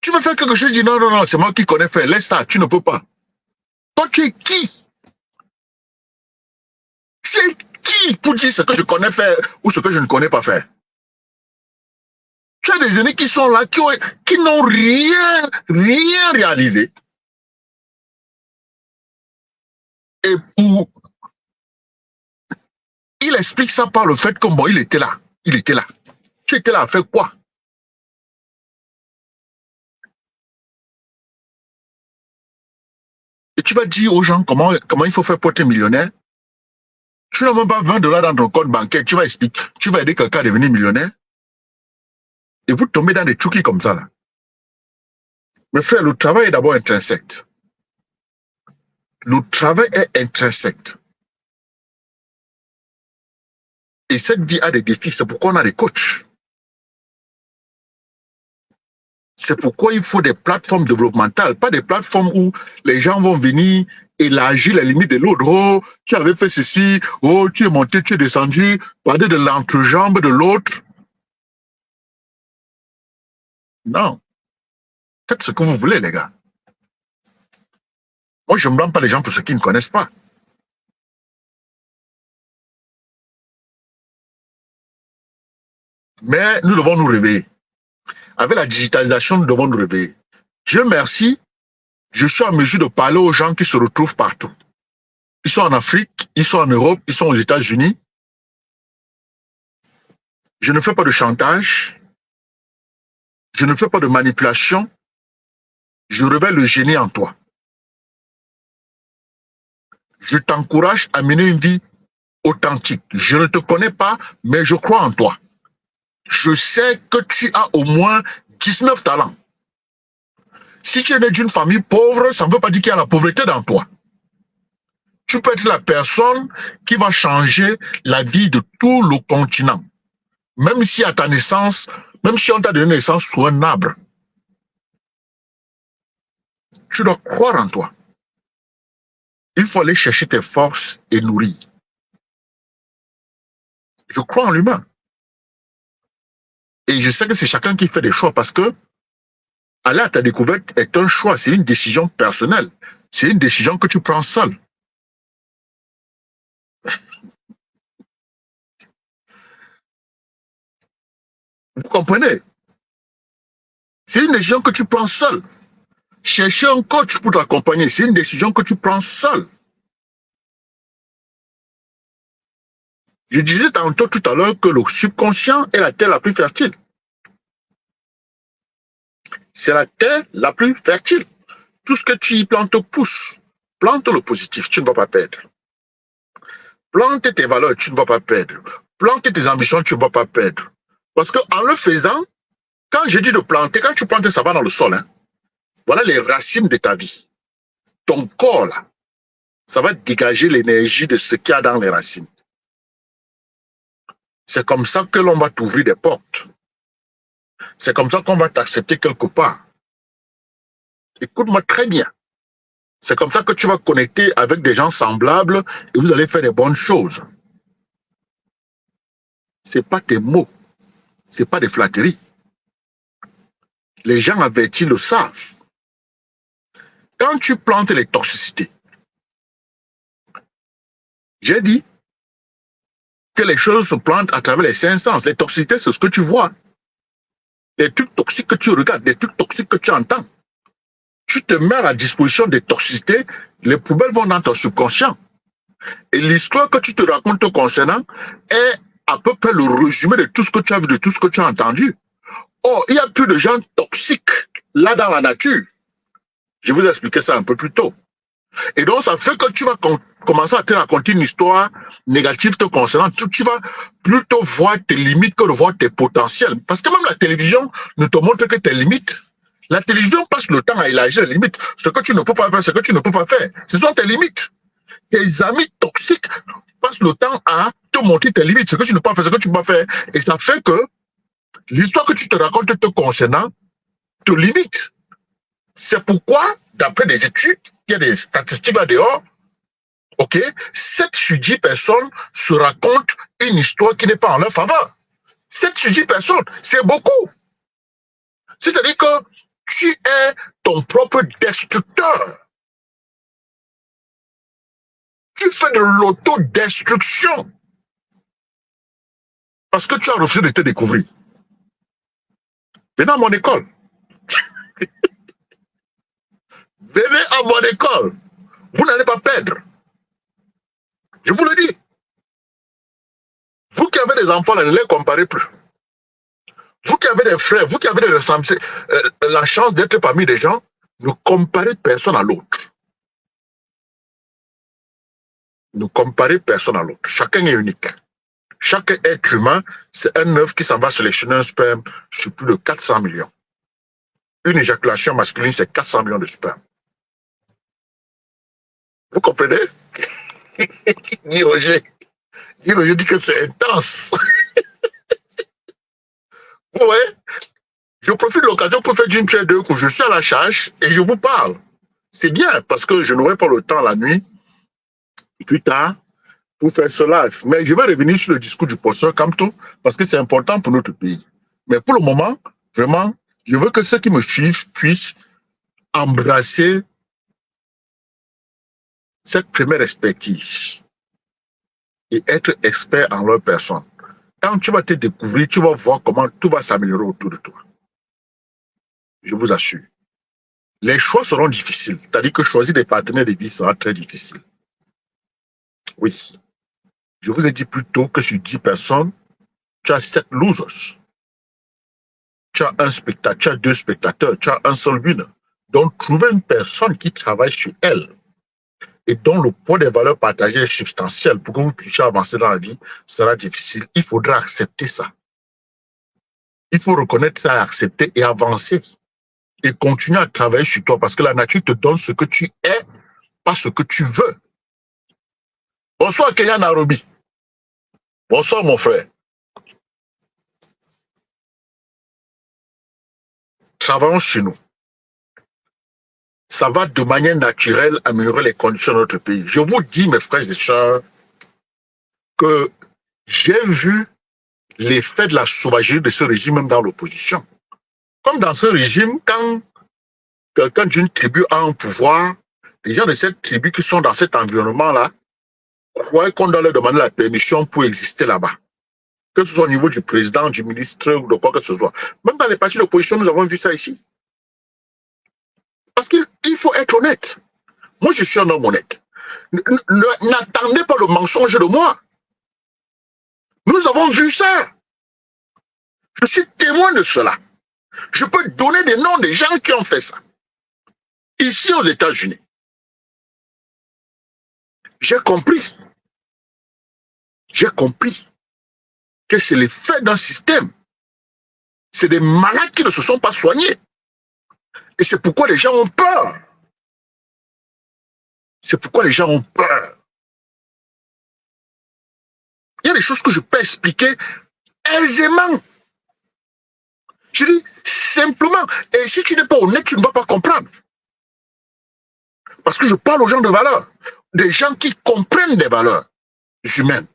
Tu veux faire quelque chose, tu dis non, c'est moi qui connais faire. Laisse ça, tu ne peux pas. Toi, tu es qui? Tu es qui pour dire ce que je connais faire ou ce que je ne connais pas faire? Tu as des aînés qui sont là, qui n'ont rien réalisé. Et il explique ça par le fait que bon, il était là. Tu étais là à faire quoi? Et tu vas dire aux gens comment il faut faire pour être millionnaire. Tu n'as même pas $20 dans ton compte bancaire. Tu vas expliquer, tu vas aider quelqu'un à devenir millionnaire. Et vous tombez dans des trucs comme ça, là. Mais frère, le travail est d'abord intrinsèque. Le travail est intrinsèque. Et cette vie a des défis. C'est pourquoi on a des coachs. C'est pourquoi il faut des plateformes développementales, pas des plateformes où les gens vont venir élargir les limites de l'autre. Oh, tu avais fait ceci. Oh, tu es monté, tu es descendu. Parler de l'entrejambe de l'autre. Non. Faites ce que vous voulez, les gars. Moi, je ne blâme pas les gens pour ce qu'ils ne connaissent pas. Mais nous devons nous réveiller. Avec la digitalisation, nous devons nous réveiller. Dieu merci, je suis en mesure de parler aux gens qui se retrouvent partout. Ils sont en Afrique, ils sont en Europe, ils sont aux États-Unis. Je ne fais pas de chantage. Je ne fais pas de manipulation. Je révèle le génie en toi. Je t'encourage à mener une vie authentique. Je ne te connais pas, mais je crois en toi. Je sais que tu as au moins 19 talents. Si tu es né d'une famille pauvre, ça ne veut pas dire qu'il y a la pauvreté dans toi. Tu peux être la personne qui va changer la vie de tout le continent. Même si à ta naissance, même si on t'a donné naissance sous un arbre. Tu dois croire en toi. Il faut aller chercher tes forces et nourrir. Je crois en l'humain. Et je sais que c'est chacun qui fait des choix parce que aller à ta découverte est un choix, c'est une décision personnelle. C'est une décision que tu prends seul. Vous comprenez? C'est une décision que tu prends seul. Chercher un coach pour t'accompagner, c'est une décision que tu prends seul. Je disais tantôt tout à l'heure que le subconscient est la terre la plus fertile. C'est la terre la plus fertile. Tout ce que tu y plantes pousse. Plante le positif, tu ne vas pas perdre. Plante tes valeurs, tu ne vas pas perdre. Plante tes ambitions, tu ne vas pas perdre. Parce qu'en le faisant, Quand je dis de planter, quand tu plantes ça va dans le sol, hein, voilà les racines de ta vie. Ton corps, là, ça va dégager l'énergie de ce qu'il y a dans les racines. C'est comme ça que l'on va t'ouvrir des portes. C'est comme ça qu'on va t'accepter quelque part. Écoute-moi très bien. C'est comme ça que tu vas connecter avec des gens semblables et vous allez faire des bonnes choses. Ce n'est pas tes mots. Ce n'est pas des flatteries. Les gens avertis le savent. Quand tu plantes les toxicités, j'ai dit que les choses se plantent à travers les cinq sens. Les toxicités, c'est ce que tu vois. Les trucs toxiques que tu regardes, les trucs toxiques que tu entends. Tu te mets à la disposition des toxicités, les poubelles vont dans ton subconscient. Et l'histoire que tu te racontes concernant est à peu près le résumé de tout ce que tu as vu, de tout ce que tu as entendu. Or, il y a plus de gens toxiques là dans la nature. Je vous ai expliqué ça un peu plus tôt. Et donc, ça fait que tu vas commencer à te raconter une histoire négative te concernant. Tu vas plutôt voir tes limites que de voir tes potentiels. Parce que même la télévision ne te montre que tes limites. La télévision passe le temps à élargir les limites. Ce que tu ne peux pas faire, ce que tu ne peux pas faire. Ce sont tes limites. Tes amis toxiques passent le temps à te montrer tes limites, ce que tu ne peux pas faire, ce que tu ne peux pas faire. Et ça fait que l'histoire que tu te racontes te concernant te limite. C'est pourquoi, d'après des études, il y a des statistiques là dehors, ok, 7 sur 10 personnes se racontent une histoire qui n'est pas en leur faveur. 7 sur 10 personnes, c'est beaucoup. C'est-à-dire que tu es ton propre destructeur. Tu fais de l'autodestruction. Parce que tu as refusé de te découvrir. Venez à mon école. Venez à mon école. Vous n'allez pas perdre. Je vous le dis. Vous qui avez des enfants, ne les comparez plus. Vous qui avez des frères, vous qui avez la chance d'être parmi des gens, ne comparez personne à l'autre. Ne comparez personne à l'autre. Chacun est unique. Chaque être humain, c'est un œuf qui s'en va sélectionner un sperme sur plus de 400 millions. Une éjaculation masculine, c'est 400 millions de sperme. Vous comprenez? Guy Roger dit que c'est intense. Vous voyez? Je profite de l'occasion pour faire d'une pierre deux coups. Je suis à la charge et je vous parle. C'est bien parce que je n'aurai pas le temps la nuit, plus tard, pour faire ce live. Mais je vais revenir sur le discours du professeur Kamto parce que c'est important pour notre pays. Mais pour le moment, vraiment, je veux que ceux qui me suivent puissent embrasser cette première expertise et être expert en leur personne. Quand tu vas te découvrir, tu vas voir comment tout va s'améliorer autour de toi. Je vous assure. Les choix seront difficiles. C'est-à-dire que choisir des partenaires de vie sera très difficile. Oui. Je vous ai dit plus tôt que sur 10 personnes, tu as 7 losers. Tu as un spectateur, tu as 2 spectateurs, tu as un seul winner. Donc, trouver une personne qui travaille sur elle et dont le poids des valeurs partagées est substantiel pour que vous puissiez avancer dans la vie sera difficile. Il faudra accepter ça. Il faut reconnaître ça, accepter et avancer. Et continuer à travailler sur toi parce que la nature te donne ce que tu es, pas ce que tu veux. Bonsoir Kenyan Narobi. Bonsoir mon frère. Travaillons sur nous. Ça va de manière naturelle améliorer les conditions de notre pays. Je vous dis, mes frères et sœurs, que j'ai vu l'effet de la sauvagerie de ce régime même dans l'opposition. Comme dans ce régime, quand quelqu'un d'une tribu a un pouvoir, les gens de cette tribu qui sont dans cet environnement-là croient qu'on doit leur demander la permission pour exister là-bas. Que ce soit au niveau du président, du ministre ou de quoi que ce soit. Même dans les partis d'opposition, nous avons vu ça ici. Parce qu'il faut être honnête. Moi, je suis un homme honnête. N'attendez pas le mensonge de moi. Nous avons vu ça. Je suis témoin de cela. Je peux donner des noms des gens qui ont fait ça. Ici aux États-Unis. J'ai compris. J'ai compris que c'est l'effet d'un système. C'est des malades qui ne se sont pas soignés. Et c'est pourquoi les gens ont peur. C'est pourquoi les gens ont peur. Il y a des choses que je peux expliquer aisément. Je dis simplement. Et si tu n'es pas honnête, tu ne vas pas comprendre. Parce que je parle aux gens de valeur. Des gens qui comprennent des valeurs humaines.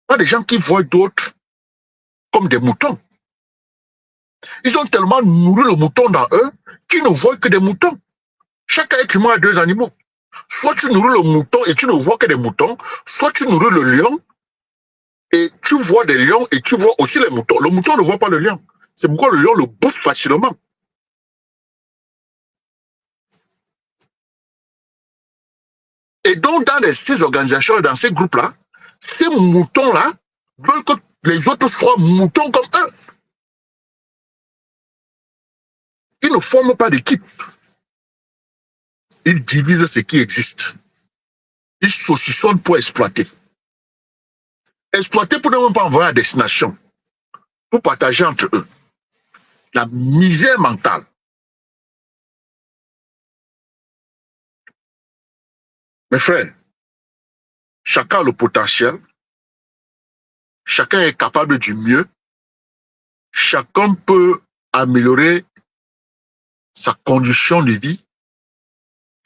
Pas des gens qui voient d'autres comme des moutons. Ils ont tellement nourri le mouton dans eux qu'ils ne voient que des moutons. Chaque être humain a deux animaux. Soit tu nourris le mouton et tu ne vois que des moutons, soit tu nourris le lion et tu vois des lions et tu vois aussi les moutons. Le mouton ne voit pas le lion. C'est pourquoi le lion le bouffe facilement. Et donc, dans ces organisations et dans ces groupes-là, ces moutons-là veulent que les autres soient moutons comme eux. Ils ne forment pas d'équipe. Ils divisent ce qui existe. Ils saucissonnent pour exploiter. Exploiter pour ne même pas envoyer à destination. Pour partager entre eux. La misère mentale. Mes frères, chacun a le potentiel. Chacun est capable du mieux. Chacun peut améliorer sa condition de vie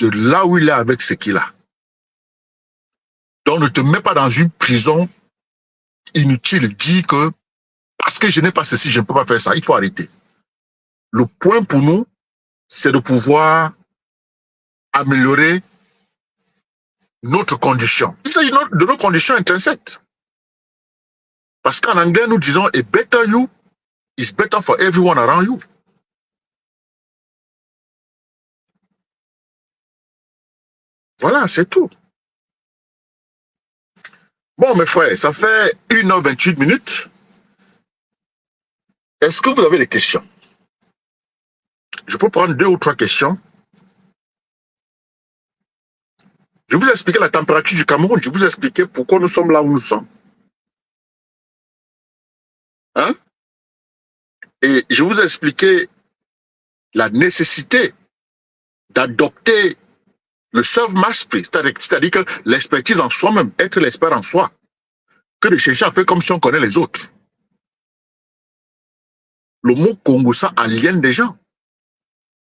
de là où il est avec ce qu'il a. Donc ne te mets pas dans une prison inutile. Dis que parce que je n'ai pas ceci, je ne peux pas faire ça. Il faut arrêter. Le point pour nous, c'est de pouvoir améliorer notre condition. Il s'agit de nos conditions intrinsèques. Parce qu'en anglais, nous disons a better you is better for everyone around you. Voilà, c'est tout. Bon, mes frères, ça fait 1h28 minutes. Est-ce que vous avez des questions? Je peux prendre 2 ou 3 questions. Je vous ai expliqué la température du Cameroun. Je vous ai expliqué pourquoi nous sommes là où nous sommes. Hein? Et je vous ai expliqué la nécessité d'adopter le self-mastery, c'est-à-dire que l'expertise en soi-même, être l'expert en soi, que de chercher à faire comme si on connaît les autres. Le mot Congo, ça aliène des gens.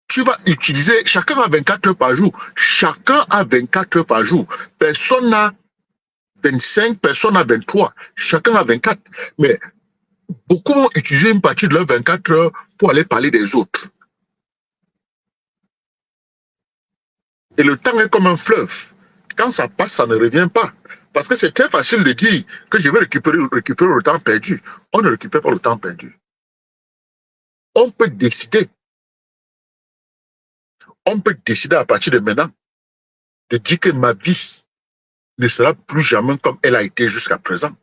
Tu vas utiliser, chacun a 24 heures par jour. Chacun a 24 heures par jour. Personne n'a 25, personne n'a 23. Chacun a 24. Mais beaucoup vont utiliser une partie de leurs 24 heures pour aller parler des autres. Et le temps est comme un fleuve. Quand ça passe, ça ne revient pas. Parce que c'est très facile de dire que je vais récupérer le temps perdu. On ne récupère pas le temps perdu. On peut décider. On peut décider à partir de maintenant de dire que ma vie ne sera plus jamais comme elle a été jusqu'à présent.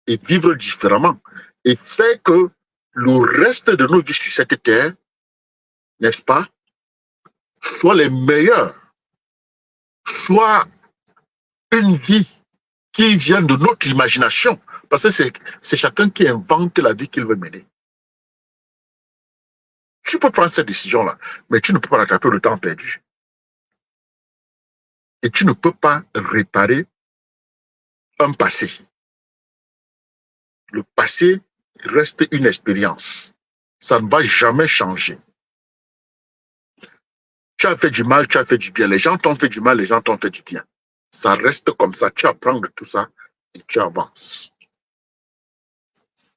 Et vivre différemment. Et faire que le reste de nos vies sur cette terre, n'est-ce pas, soit les meilleurs, soit une vie qui vient de notre imagination, parce que c'est chacun qui invente la vie qu'il veut mener. Tu peux prendre cette décision-là, mais tu ne peux pas rattraper le temps perdu. Et tu ne peux pas réparer un passé. Le passé reste une expérience. Ça ne va jamais changer. Tu as fait du mal, tu as fait du bien. Les gens t'ont fait du mal, les gens t'ont fait du bien. Ça reste comme ça. Tu apprends de tout ça et tu avances.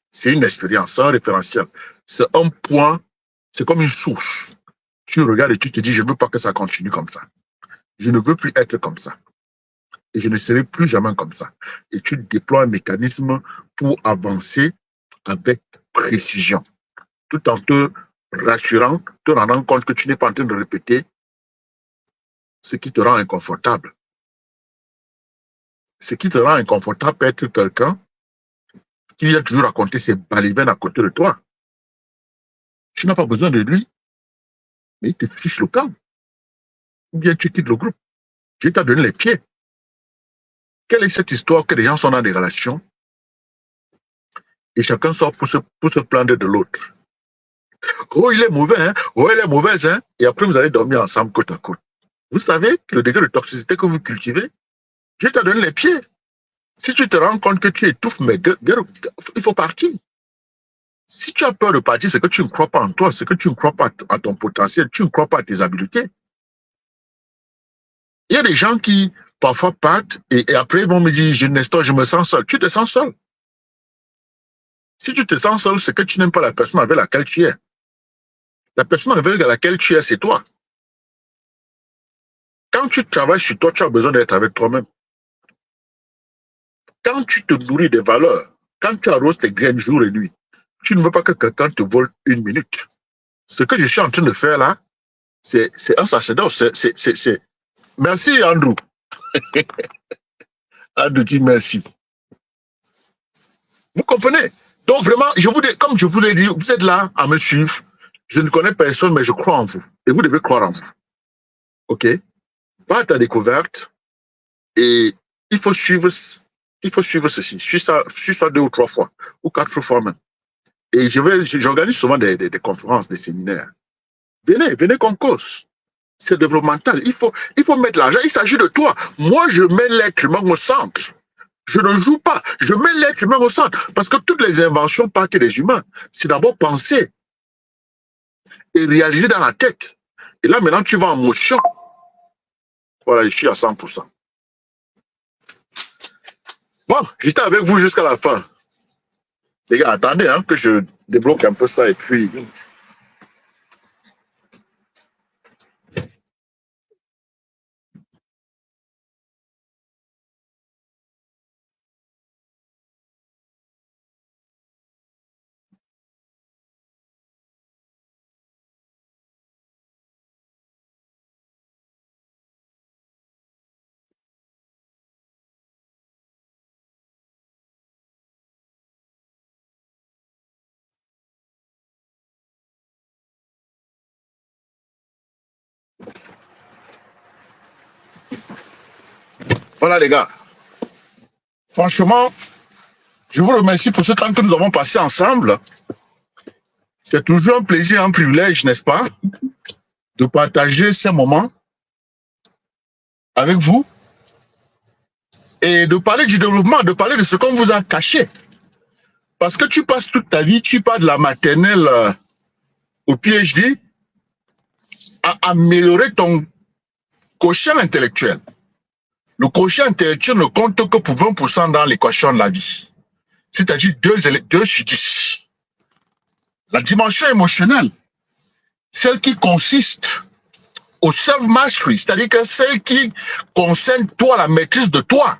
C'est une expérience, c'est un référentiel. C'est un point, c'est comme une source. Tu regardes et tu te dis, je ne veux pas que ça continue comme ça. Je ne veux plus être comme ça. Et je ne serai plus jamais comme ça. Et tu déploies un mécanisme pour avancer avec précision. Tout en te rassurant, te rendant compte que tu n'es pas en train de répéter ce qui te rend inconfortable. Ce qui te rend inconfortable peut être quelqu'un qui vient toujours raconter ses balivernes à côté de toi. Tu n'as pas besoin de lui, mais il te fiche le camp. Ou bien tu quittes le groupe. Je t'ai donné les pieds. Quelle est cette histoire que les gens sont dans des relations et chacun sort pour se plaindre de l'autre. Oh, il est mauvais, hein? Oh, elle est mauvaise, hein? Et après, vous allez dormir ensemble côte à côte. Vous savez que le degré de toxicité que vous cultivez, Dieu t'a donné les pieds. Si tu te rends compte que tu étouffes, mais il faut partir. Si tu as peur de partir, c'est que tu ne crois pas en toi, c'est que tu ne crois pas à ton potentiel, tu ne crois pas à tes habiletés. Il y a des gens qui, parfois, partent et après, ils vont me dire, Nestor, je me sens seul. Tu te sens seul. Si tu te sens seul, c'est que tu n'aimes pas la personne avec laquelle tu es. La personne avec laquelle tu es, c'est toi. Quand tu travailles sur toi, tu as besoin d'être avec toi-même. Quand tu te nourris des valeurs, quand tu arroses tes graines jour et nuit, tu ne veux pas que quelqu'un te vole une minute. Ce que je suis en train de faire là, c'est un sacerdoce. Merci, Andrew. Andrew dit merci. Vous comprenez? Donc vraiment, comme je vous l'ai dit, vous êtes là à me suivre. Je ne connais personne, mais je crois en vous. Et vous devez croire en vous. OK? Va à ta découverte et il faut suivre ceci. Suis ça 2 ou 3 fois, ou 4 fois même. Et j'organise souvent des conférences, des séminaires. Venez qu'on cause. C'est développemental. Il faut mettre l'argent. Il s'agit de toi. Moi, je mets l'être humain au centre. Je ne joue pas. Je mets l'être humain au centre. Parce que toutes les inventions partent des humains. C'est d'abord penser et réaliser dans la tête. Et là, maintenant, tu vas en motion. Voilà, je suis à 100%. Bon, j'étais avec vous jusqu'à la fin. Les gars, attendez que je débloque un peu ça et puis... Voilà les gars. Franchement, je vous remercie pour ce temps que nous avons passé ensemble. C'est toujours un plaisir, un privilège, n'est-ce pas, de partager ces moments avec vous et de parler du développement, de parler de ce qu'on vous a caché. Parce que tu passes toute ta vie, tu pars de la maternelle au PhD à améliorer ton quotient intellectuel. Le quotient intellectuel ne compte que pour 20% dans l'équation de la vie. C'est-à-dire 2 sur 10. La dimension émotionnelle, celle qui consiste au self-mastery, c'est-à-dire que celle qui concerne toi, la maîtrise de toi,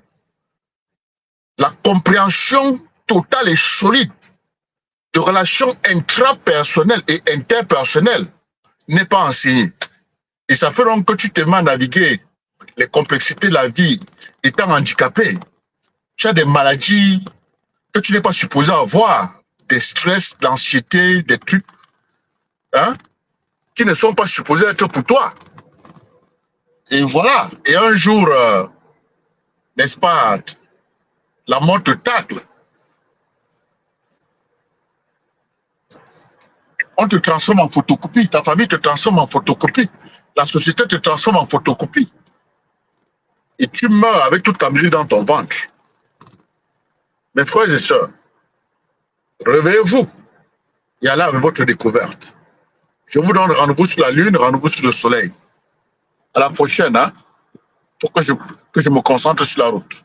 la compréhension totale et solide de relations intrapersonnelles et interpersonnelles n'est pas enseignée. Et ça fait donc que tu te mets à naviguer les complexités de la vie étant handicapé. Tu as des maladies que tu n'es pas supposé avoir, des stress, d'anxiété, des trucs qui ne sont pas supposés être pour toi. Et voilà. Et un jour, n'est-ce pas, la mort te tacle. On te transforme en photocopie. Ta famille te transforme en photocopie. La société te transforme en photocopie. Et tu meurs avec toute ta musique dans ton ventre. Mes frères et sœurs, réveillez-vous et allez avec votre découverte. Je vous donne rendez-vous sur la lune, rendez-vous sur le soleil. À la prochaine, pour que je me concentre sur la route.